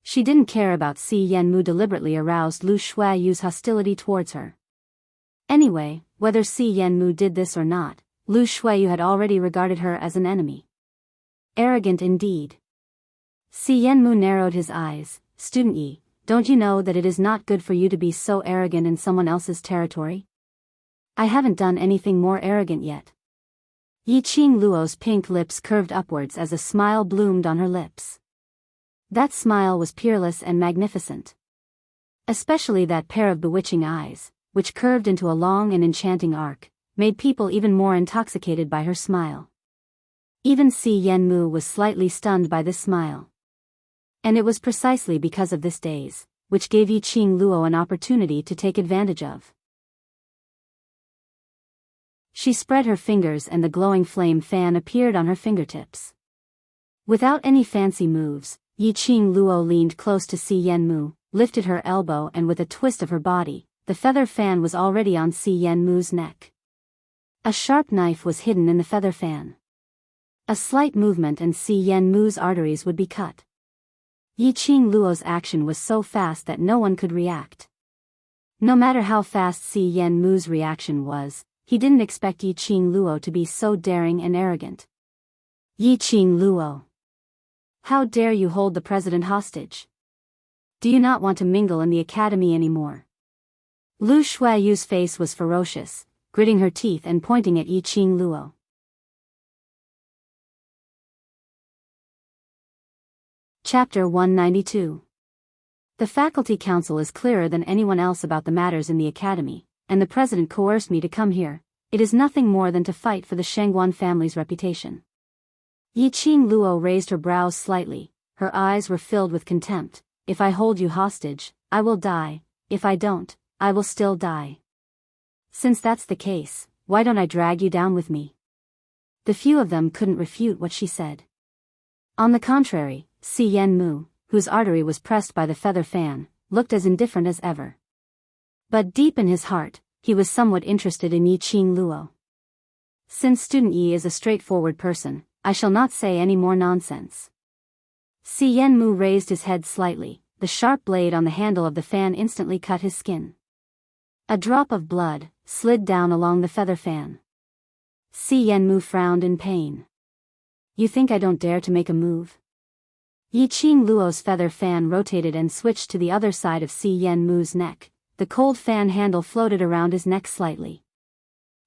She didn't care about Si Yenmu deliberately aroused Lu Shuiyu's hostility towards her. Anyway, whether Si Yenmu did this or not, Lu Shuiyu had already regarded her as an enemy. Arrogant indeed. Si Yenmu narrowed his eyes. Student Yi, don't you know that it is not good for you to be so arrogant in someone else's territory? I haven't done anything more arrogant yet. Yiqing Luo's pink lips curved upwards as a smile bloomed on her lips. That smile was peerless and magnificent. Especially that pair of bewitching eyes, which curved into a long and enchanting arc, made people even more intoxicated by her smile. Even Si Yenmu was slightly stunned by this smile. And it was precisely because of this daze, which gave Yiqing Luo an opportunity to take advantage of. She spread her fingers and the glowing flame fan appeared on her fingertips. Without any fancy moves, Yiqing Luo leaned close to Si Yenmu, lifted her elbow and with a twist of her body, the feather fan was already on Si Yenmu's neck. A sharp knife was hidden in the feather fan. A slight movement and Si Yenmu's arteries would be cut. Yiqing Luo's action was so fast that no one could react. No matter how fast Si Yenmu's reaction was, he didn't expect Yiqing Luo to be so daring and arrogant. Yiqing Luo. How dare you hold the president hostage? Do you not want to mingle in the academy anymore? Lu Shuayu's face was ferocious, gritting her teeth and pointing at Yiqing Luo. Chapter 192. The faculty council is clearer than anyone else about the matters in the academy, and the president coerced me to come here. It is nothing more than to fight for the Shengguan family's reputation. Yiqing Luo raised her brows slightly, her eyes were filled with contempt. If I hold you hostage, I will die. If I don't, I will still die. Since that's the case, why don't I drag you down with me? The few of them couldn't refute what she said. On the contrary, Si Yenmu, whose artery was pressed by the feather fan, looked as indifferent as ever. But deep in his heart, he was somewhat interested in Yiqing Luo. Since Student Yi is a straightforward person, I shall not say any more nonsense. Si Yenmu raised his head slightly, the sharp blade on the handle of the fan instantly cut his skin. A drop of blood slid down along the feather fan. Si Yenmu frowned in pain. You think I don't dare to make a move? Yiqing Luo's feather fan rotated and switched to the other side of Si Yenmu's neck. The cold fan handle floated around his neck slightly.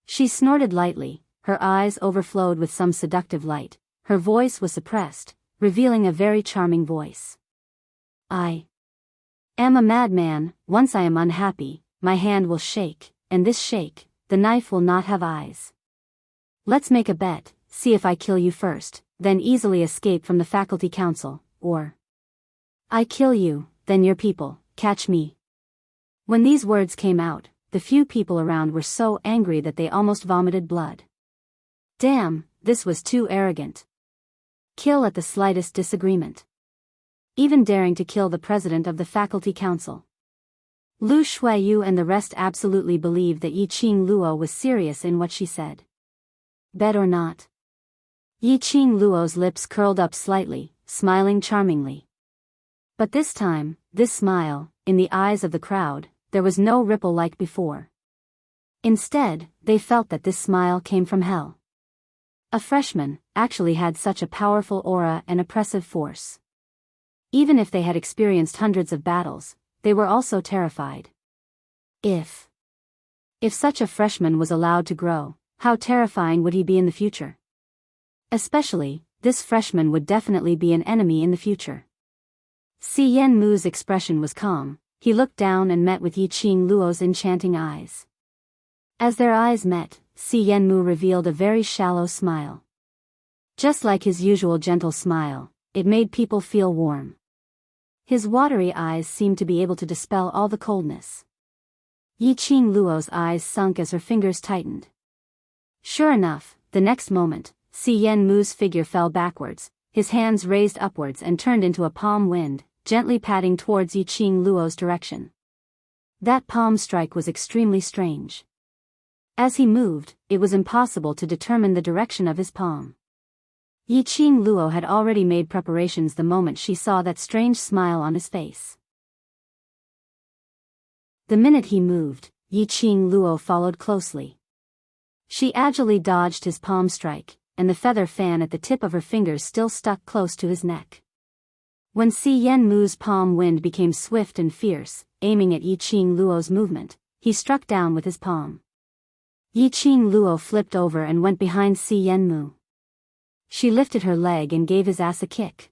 She snorted lightly, her eyes overflowed with some seductive light, her voice was suppressed, revealing a very charming voice. I am a madman. Once I am unhappy, my hand will shake, and this shake, the knife will not have eyes. Let's make a bet, see if I kill you first, then easily escape from the faculty council, or I kill you, then your people, catch me. When these words came out, the few people around were so angry that they almost vomited blood. Damn, this was too arrogant. Kill at the slightest disagreement. Even daring to kill the president of the faculty council. Lu Shuayu and the rest absolutely believed that Yiqing Luo was serious in what she said. Bet or not? Yiqing Luo's lips curled up slightly, smiling charmingly. But this time, this smile, in the eyes of the crowd, there was no ripple like before. Instead, they felt that this smile came from hell. A freshman actually had such a powerful aura and oppressive force. Even if they had experienced hundreds of battles, they were also terrified. If such a freshman was allowed to grow, how terrifying would he be in the future? Especially, this freshman would definitely be an enemy in the future. Si Yenmu's expression was calm. He looked down and met with Yiqing Luo's enchanting eyes. As their eyes met, Si Yenmu revealed a very shallow smile. Just like his usual gentle smile, it made people feel warm. His watery eyes seemed to be able to dispel all the coldness. Yiqing Luo's eyes sunk as her fingers tightened. Sure enough, the next moment, Si Yenmu's figure fell backwards, his hands raised upwards and turned into a palm wind, gently patting towards Yiqing Luo's direction. That palm strike was extremely strange. As he moved, it was impossible to determine the direction of his palm. Yiqing Luo had already made preparations the moment she saw that strange smile on his face. The minute he moved, Yiqing Luo followed closely. She agilely dodged his palm strike, and the feather fan at the tip of her fingers still stuck close to his neck. When Si Yenmu's palm wind became swift and fierce, aiming at Yiqing Luo's movement, he struck down with his palm. Yiqing Luo flipped over and went behind Si Yenmu. She lifted her leg and gave his ass a kick.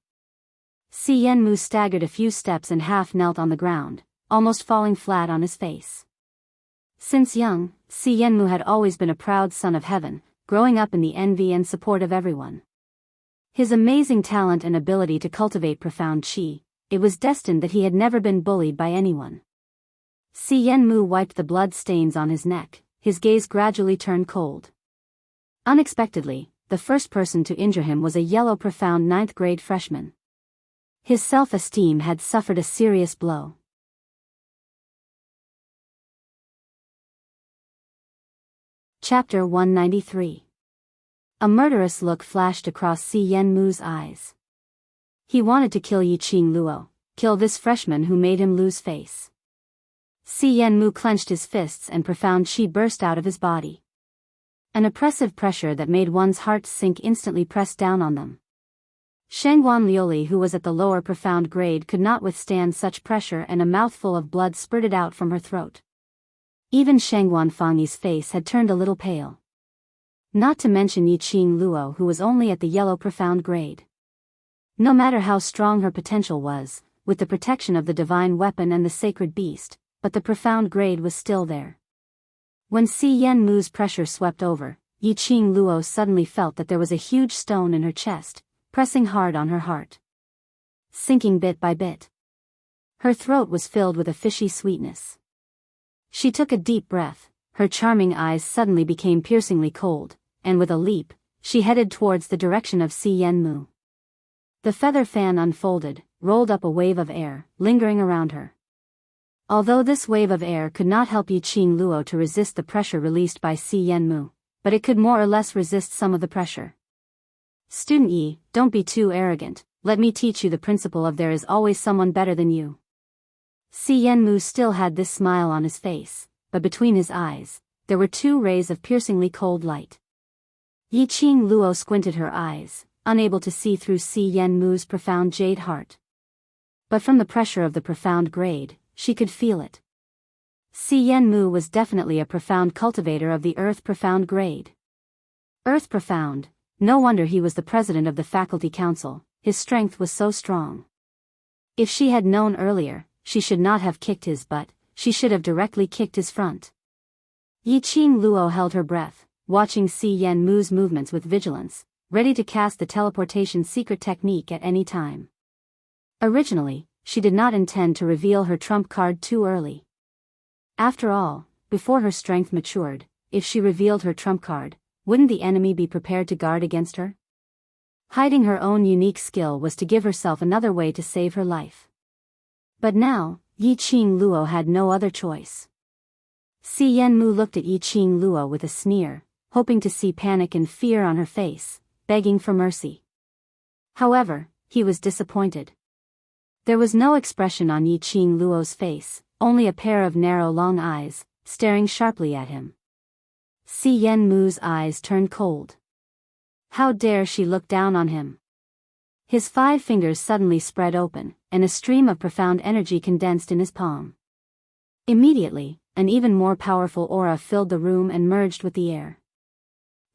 Si Yenmu staggered a few steps and half knelt on the ground, almost falling flat on his face. Since young, Si Yenmu had always been a proud son of heaven, growing up in the envy and support of everyone. His amazing talent and ability to cultivate profound qi, it was destined that he had never been bullied by anyone. Si Yenmu wiped the blood stains on his neck, his gaze gradually turned cold. Unexpectedly, the first person to injure him was a yellow profound ninth-grade freshman. His self-esteem had suffered a serious blow. Chapter 193. A murderous look flashed across Si Yenmu's eyes. He wanted to kill Yiqing Luo, kill this freshman who made him lose face. Si Yenmu clenched his fists and profound qi burst out of his body. An oppressive pressure that made one's heart sink instantly pressed down on them. Shangguan Liuli, who was at the lower profound grade, could not withstand such pressure, and a mouthful of blood spurted out from her throat. Even Shangguan Fangyi's face had turned a little pale. Not to mention Yiqing Luo, who was only at the yellow profound grade. No matter how strong her potential was, with the protection of the divine weapon and the sacred beast, but the profound grade was still there. When Si Yenmu's pressure swept over, Yiqing Luo suddenly felt that there was a huge stone in her chest, pressing hard on her heart. Sinking bit by bit. Her throat was filled with a fishy sweetness. She took a deep breath, her charming eyes suddenly became piercingly cold, and with a leap, she headed towards the direction of Si Yenmu. The feather fan unfolded, rolled up a wave of air, lingering around her. Although this wave of air could not help Yiqing Luo to resist the pressure released by Si Yenmu, but it could more or less resist some of the pressure. Student Yi, don't be too arrogant, let me teach you the principle of there is always someone better than you. Si Yenmu still had this smile on his face, but between his eyes, there were two rays of piercingly cold light. Yiqing Luo squinted her eyes, unable to see through Si Yenmu's profound jade heart. But from the pressure of the profound grade, she could feel it. Si Yenmu was definitely a profound cultivator of the Earth profound grade. Earth profound, no wonder he was the president of the faculty council, his strength was so strong. If she had known earlier, she should not have kicked his butt, she should have directly kicked his front. Yiqing Luo held her breath, watching Si Yenmu's movements with vigilance, ready to cast the teleportation secret technique at any time. Originally, she did not intend to reveal her trump card too early. After all, before her strength matured, if she revealed her trump card, wouldn't the enemy be prepared to guard against her? Hiding her own unique skill was to give herself another way to save her life. But now, Yiqing Luo had no other choice. Si Yenmu looked at Yiqing Luo with a sneer, hoping to see panic and fear on her face, begging for mercy. However, he was disappointed. There was no expression on Yiqing Luo's face, only a pair of narrow long eyes, staring sharply at him. Si Yenmu's eyes turned cold. How dare she look down on him? His 5 fingers suddenly spread open, and a stream of profound energy condensed in his palm. Immediately, an even more powerful aura filled the room and merged with the air.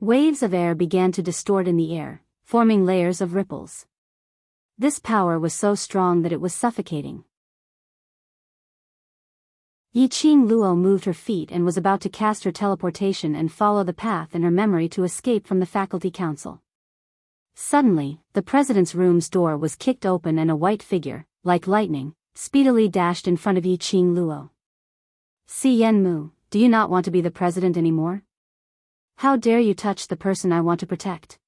Waves of air began to distort in the air, forming layers of ripples. This power was so strong that it was suffocating. Yiqing Luo moved her feet and was about to cast her teleportation and follow the path in her memory to escape from the faculty council. Suddenly, the president's room's door was kicked open and a white figure, like lightning, speedily dashed in front of Yiqing Luo. Si Yenmu, do you not want to be the president anymore? How dare you touch the person I want to protect?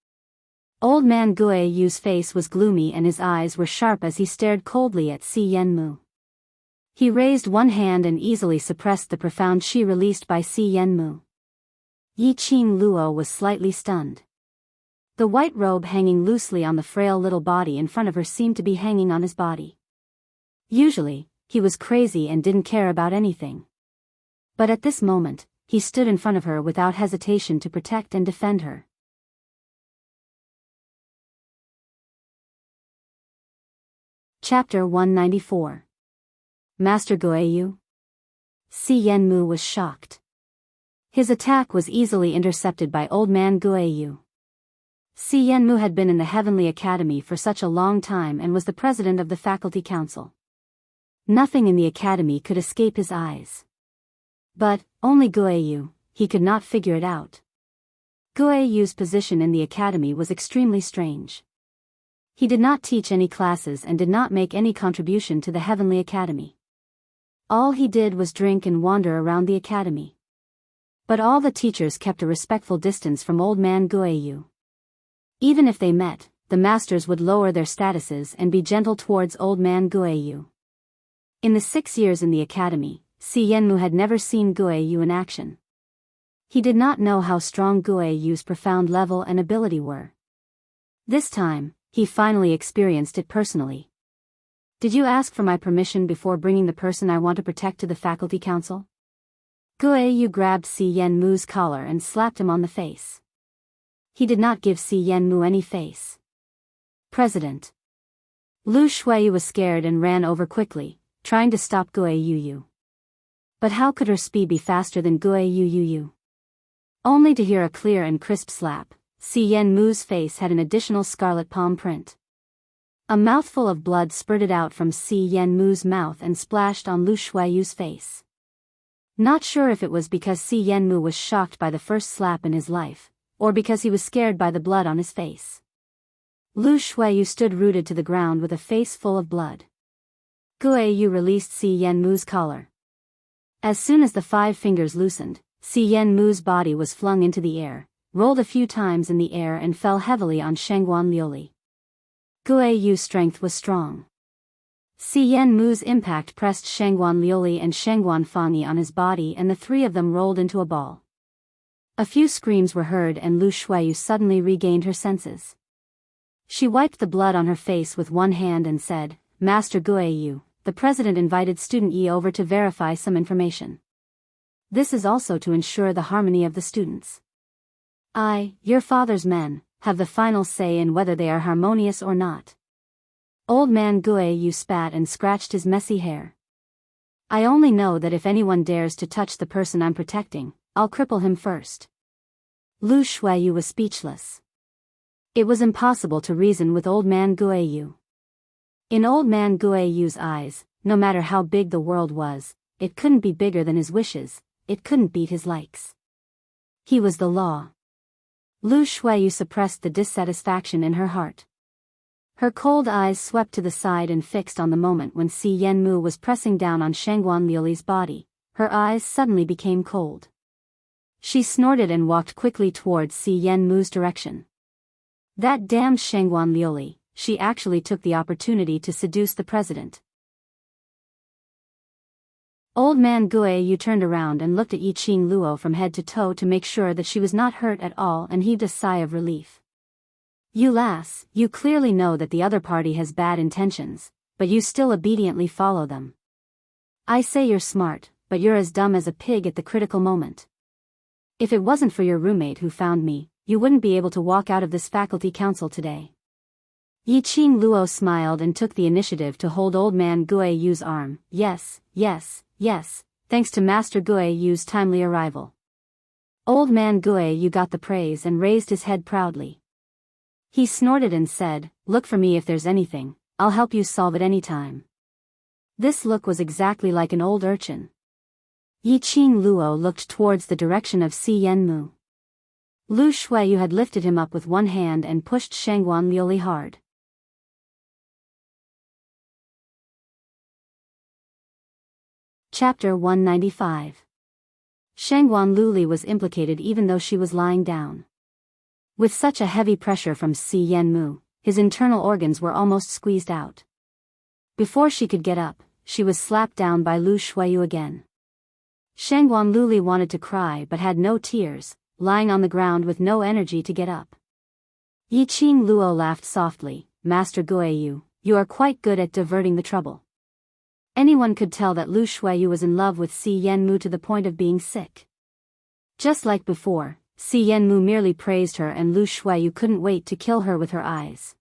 Old man Guo Yu's face was gloomy and his eyes were sharp as he stared coldly at Si Yenmu. He raised one hand and easily suppressed the profound qi released by Si Yenmu. Yiqing Luo was slightly stunned. The white robe hanging loosely on the frail little body in front of her seemed to be hanging on his body. Usually, he was crazy and didn't care about anything. But at this moment, he stood in front of her without hesitation to protect and defend her. Chapter 194. Master Guoyu? Si Yenmu was shocked. His attack was easily intercepted by old man Guoyu. Si Yenmu had been in the Heavenly Academy for such a long time and was the president of the faculty council. Nothing in the academy could escape his eyes. But, only Guoyu, he could not figure it out. Guoyu's position in the academy was extremely strange. He did not teach any classes and did not make any contribution to the Heavenly Academy. All he did was drink and wander around the academy. But all the teachers kept a respectful distance from Old Man Guiyu. Even if they met, the masters would lower their statuses and be gentle towards Old Man Guiyu. In the 6 years in the academy, Si Yenmu had never seen Guiyu in action. He did not know how strong Guiyu's profound level and ability were. This time, he finally experienced it personally. Did you ask for my permission before bringing the person I want to protect to the faculty council? Guiyu grabbed Si Yenmu's collar and slapped him on the face. He did not give Si Yenmu any face. President. Lu Shuiyu was scared and ran over quickly, trying to stop Guiyu. But how could her speed be faster than Guiyu? Only to hear a clear and crisp slap, Si Yenmu's face had an additional scarlet palm print. A mouthful of blood spurted out from Si Yenmu's mouth and splashed on Lu Shuiyu's face. Not sure if it was because Si Yenmu was shocked by the first slap in his life, or because he was scared by the blood on his face. Lu Shuiyu stood rooted to the ground with a face full of blood. Guiyu released Si Yenmu's collar. As soon as the 5 fingers loosened, Si Yenmu's body was flung into the air, rolled a few times in the air and fell heavily on Shangguan Liuli. Guiyu's strength was strong. Si Yenmu's impact pressed Shangguan Liuli and Shangguan Fanyi on his body and the 3 of them rolled into a ball. A few screams were heard and Lu Shuiyu suddenly regained her senses. She wiped the blood on her face with one hand and said, "Master Guiyu, the president invited student Yi over to verify some information. This is also to ensure the harmony of the students. Your father's men, have the final say in whether they are harmonious or not." Old Man Guiyu spat and scratched his messy hair. "I only know that if anyone dares to touch the person I'm protecting, I'll cripple him first." Lu Shuiyu was speechless. It was impossible to reason with Old Man Guiyu. In Old Man Guiyu's eyes, no matter how big the world was, it couldn't be bigger than his wishes, it couldn't beat his likes. He was the law. Lu Shuiyu suppressed the dissatisfaction in her heart. Her cold eyes swept to the side and fixed on the moment when Si Yenmu was pressing down on Shangguan Liuli's body. Her eyes suddenly became cold. She snorted and walked quickly towards Si Yenmu's direction. That damned Shangguan Liuli, she actually took the opportunity to seduce the president. Old Man Guiyu turned around and looked at Yiqing Luo from head to toe to make sure that she was not hurt at all and heaved a sigh of relief. "You lass, you clearly know that the other party has bad intentions, but you still obediently follow them. I say you're smart, but you're as dumb as a pig at the critical moment. If it wasn't for your roommate who found me, you wouldn't be able to walk out of this faculty council today." Yiqing Luo smiled and took the initiative to hold Old Man Guiyu's arm. Yes, thanks to Master Guiyu's timely arrival." Old Man Guiyu got the praise and raised his head proudly. He snorted and said, "Look for me if there's anything, I'll help you solve it any time." This look was exactly like an old urchin. Yiqing Luo looked towards the direction of Si Yenmu. Lu Shuiyu had lifted him up with one hand and pushed Shangguan Liuli hard. Chapter 195. Shangguan Liuli was implicated even though she was lying down. With such a heavy pressure from Si Yenmu, his internal organs were almost squeezed out. Before she could get up, she was slapped down by Lu Shuiyu again. Shangguan Liuli wanted to cry but had no tears, lying on the ground with no energy to get up. Yiqing Luo laughed softly. "Master Guiyu, you are quite good at diverting the trouble." Anyone could tell that Lu Shuiyu was in love with Si Yenmu to the point of being sick. Just like before, Si Yenmu merely praised her and Lu Shuiyu couldn't wait to kill her with her eyes.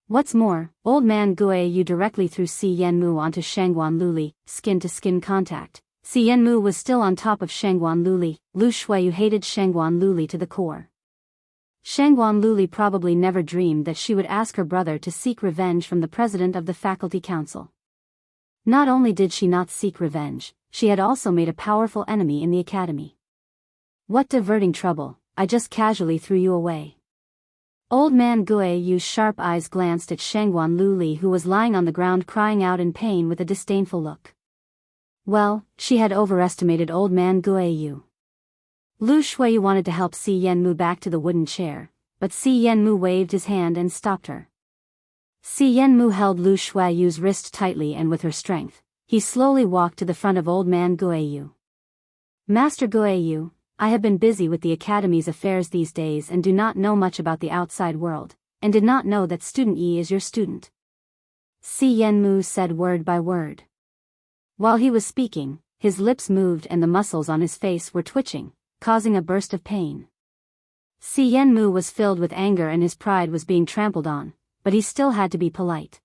What's more, Old Man Guiyu directly threw Si Yenmu onto Shangguan Liuli, skin-to-skin contact. Si Yenmu was still on top of Shangguan Liuli. Lu Shuiyu hated Shangguan Liuli to the core. Shangguan Liuli probably never dreamed that she would ask her brother to seek revenge from the president of the faculty council. Not only did she not seek revenge, she had also made a powerful enemy in the academy. "What diverting trouble, I just casually threw you away." Old Man Guiyu's sharp eyes glanced at Shangguan Liuli who was lying on the ground crying out in pain with a disdainful look. Well, she had overestimated Old Man Guiyu. Lu Shuiyu wanted to help Si Yenmu back to the wooden chair, but Si Yenmu waved his hand and stopped her. Si Yenmu held Lu Shuiyu's wrist tightly, and with her strength, he slowly walked to the front of old man Guiyu. Master Guiyu, I have been busy with the academy's affairs these days and do not know much about the outside world, and did not know that student Yi is your student. Si Yenmu said word by word. While he was speaking, his lips moved and the muscles on his face were twitching, causing a burst of pain. Si Yenmu was filled with anger and his pride was being trampled on, but he still had to be polite.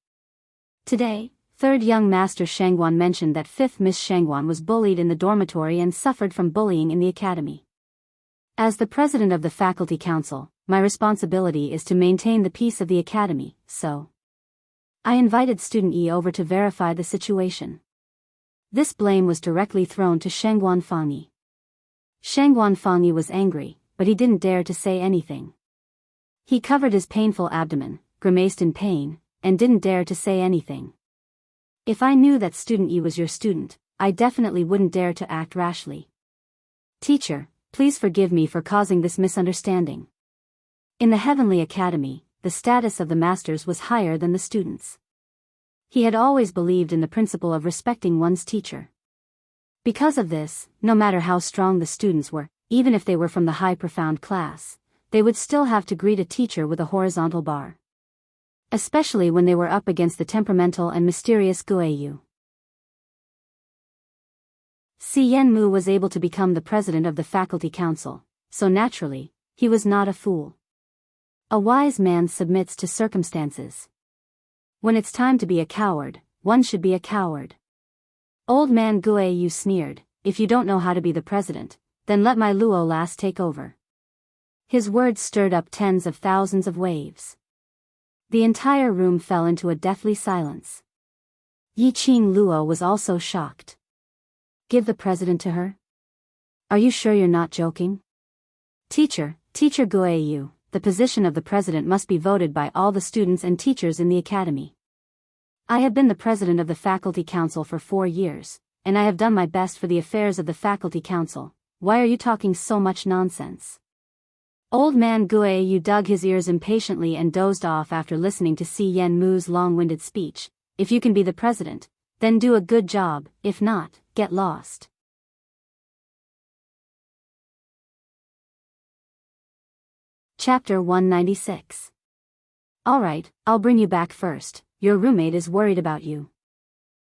Today, 3rd young master Shangguan mentioned that 5th Miss Shangguan was bullied in the dormitory and suffered from bullying in the academy. As the president of the faculty council, my responsibility is to maintain the peace of the academy, so I invited student Yi over to verify the situation. This blame was directly thrown to Shangguan Fangyi. Shangguan Fangyi was angry, but he didn't dare to say anything. He covered his painful abdomen, grimaced in pain, and didn't dare to say anything. If I knew that student Yi was your student, I definitely wouldn't dare to act rashly. Teacher, please forgive me for causing this misunderstanding. In the Heavenly Academy, the status of the masters was higher than the students. He had always believed in the principle of respecting one's teacher. Because of this, no matter how strong the students were, even if they were from the high profound class, they would still have to greet a teacher with a horizontal bar. Especially when they were up against the temperamental and mysterious Guiyu. Si Yenmu was able to become the president of the faculty council, so naturally, he was not a fool. A wise man submits to circumstances. When it's time to be a coward, one should be a coward. Old man Guiyu sneered, if you don't know how to be the president, then let my Luo lass take over. His words stirred up tens of thousands of waves. The entire room fell into a deathly silence. Yiqing Luo was also shocked. Give the president to her? Are you sure you're not joking? Teacher Guiyu, the position of the president must be voted by all the students and teachers in the academy. I have been the president of the faculty council for 4 years, and I have done my best for the affairs of the faculty council. Why are you talking so much nonsense? Old man Guiyu dug his ears impatiently and dozed off after listening to Si Yenmu's long-winded speech. If you can be the president, then do a good job, if not, get lost. Chapter 196. Alright, I'll bring you back first, your roommate is worried about you.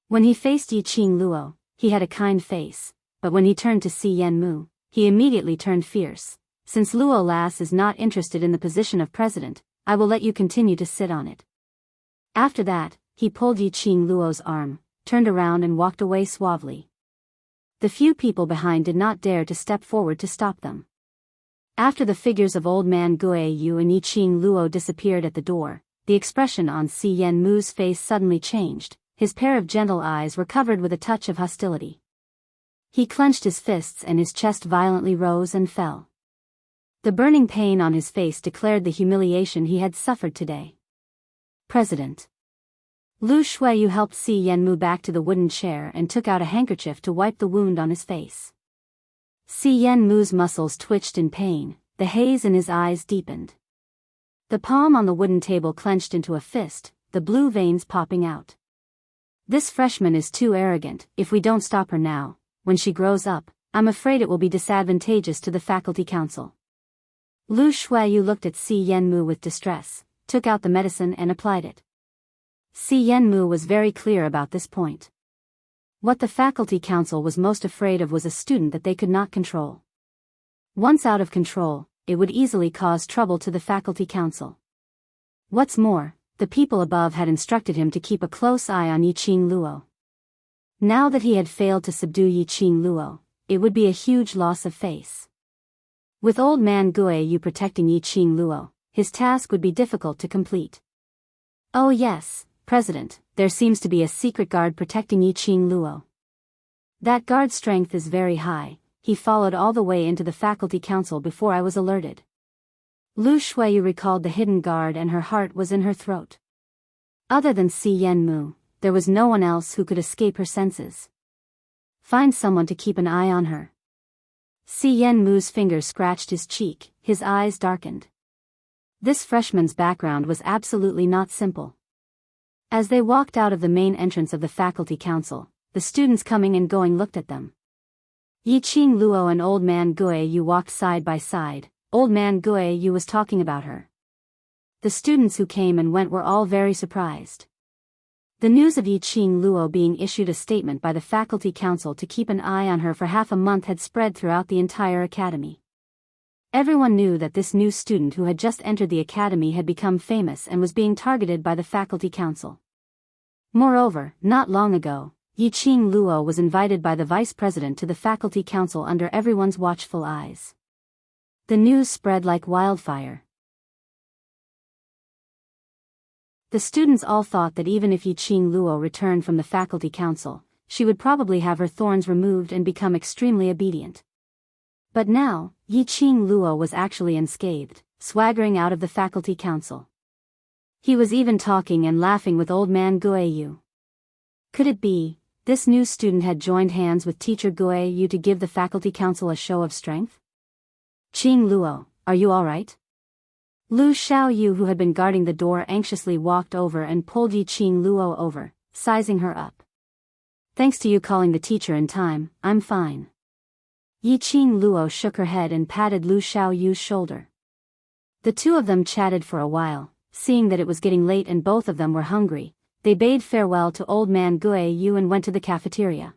When he faced Yiqing Luo, he had a kind face, but when he turned to Si Yenmu, he immediately turned fierce. Since Luo lass is not interested in the position of president, I will let you continue to sit on it. After that, he pulled Yiqing Luo's arm, turned around and walked away suavely. The few people behind did not dare to step forward to stop them. After the figures of old man Guiyu and Yiqing Luo disappeared at the door, the expression on Si Yenmu's face suddenly changed. His pair of gentle eyes were covered with a touch of hostility. He clenched his fists and his chest violently rose and fell. The burning pain on his face declared the humiliation he had suffered today. President. Lu Shuiyu helped Si Yenmu back to the wooden chair and took out a handkerchief to wipe the wound on his face. Si Yenmu's muscles twitched in pain, the haze in his eyes deepened. The palm on the wooden table clenched into a fist, the blue veins popping out. This freshman is too arrogant. If we don't stop her now, when she grows up, I'm afraid it will be disadvantageous to the faculty council. Lu Shuiyu looked at Si Yenmu with distress, took out the medicine and applied it. Si Yenmu was very clear about this point. What the faculty council was most afraid of was a student that they could not control. Once out of control, it would easily cause trouble to the faculty council. What's more, the people above had instructed him to keep a close eye on Yiqing Luo. Now that he had failed to subdue Yiqing Luo, it would be a huge loss of face. With old man Guiyu protecting Yiqing Luo, his task would be difficult to complete. Oh yes, President, there seems to be a secret guard protecting Yiqing Luo. That guard's strength is very high. He followed all the way into the faculty council before I was alerted. Lu Shuiyu recalled the hidden guard and her heart was in her throat. Other than Si Yenmu, there was no one else who could escape her senses. Find someone to keep an eye on her. Si Yen Mu's fingers scratched his cheek, his eyes darkened. This freshman's background was absolutely not simple. As they walked out of the main entrance of the faculty council, the students coming and going looked at them. Yiqing Luo and Old Man Guiyu walked side by side. Old Man Guiyu was talking about her. The students who came and went were all very surprised. The news of Yiqing Luo being issued a statement by the faculty council to keep an eye on her for half a month had spread throughout the entire academy. Everyone knew that this new student who had just entered the academy had become famous and was being targeted by the faculty council. Moreover, not long ago, Yiqing Luo was invited by the vice president to the faculty council under everyone's watchful eyes. The news spread like wildfire. The students all thought that even if Yiqing Luo returned from the faculty council, she would probably have her thorns removed and become extremely obedient. But now, Yiqing Luo was actually unscathed, swaggering out of the faculty council. He was even talking and laughing with Old Man Guiyu. Could it be, this new student had joined hands with teacher Guiyu to give the faculty council a show of strength? Qing Luo, are you alright? Lu Xiaoyu, who had been guarding the door, anxiously walked over and pulled Yiqing Luo over, sizing her up. Thanks to you calling the teacher in time, I'm fine. Yiqing Luo shook her head and patted Lu Xiaoyu's shoulder. The two of them chatted for a while. Seeing that it was getting late and both of them were hungry, they bade farewell to Old Man Guiyu and went to the cafeteria.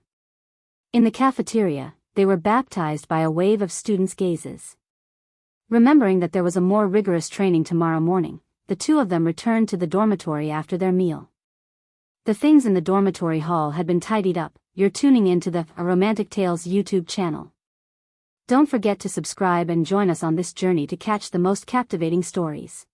In the cafeteria, they were baptized by a wave of students' gazes. Remembering that there was a more rigorous training tomorrow morning, the two of them returned to the dormitory after their meal. The things in the dormitory hall had been tidied up. You're tuning into the A Romantic Tales YouTube channel. Don't forget to subscribe and join us on this journey to catch the most captivating stories.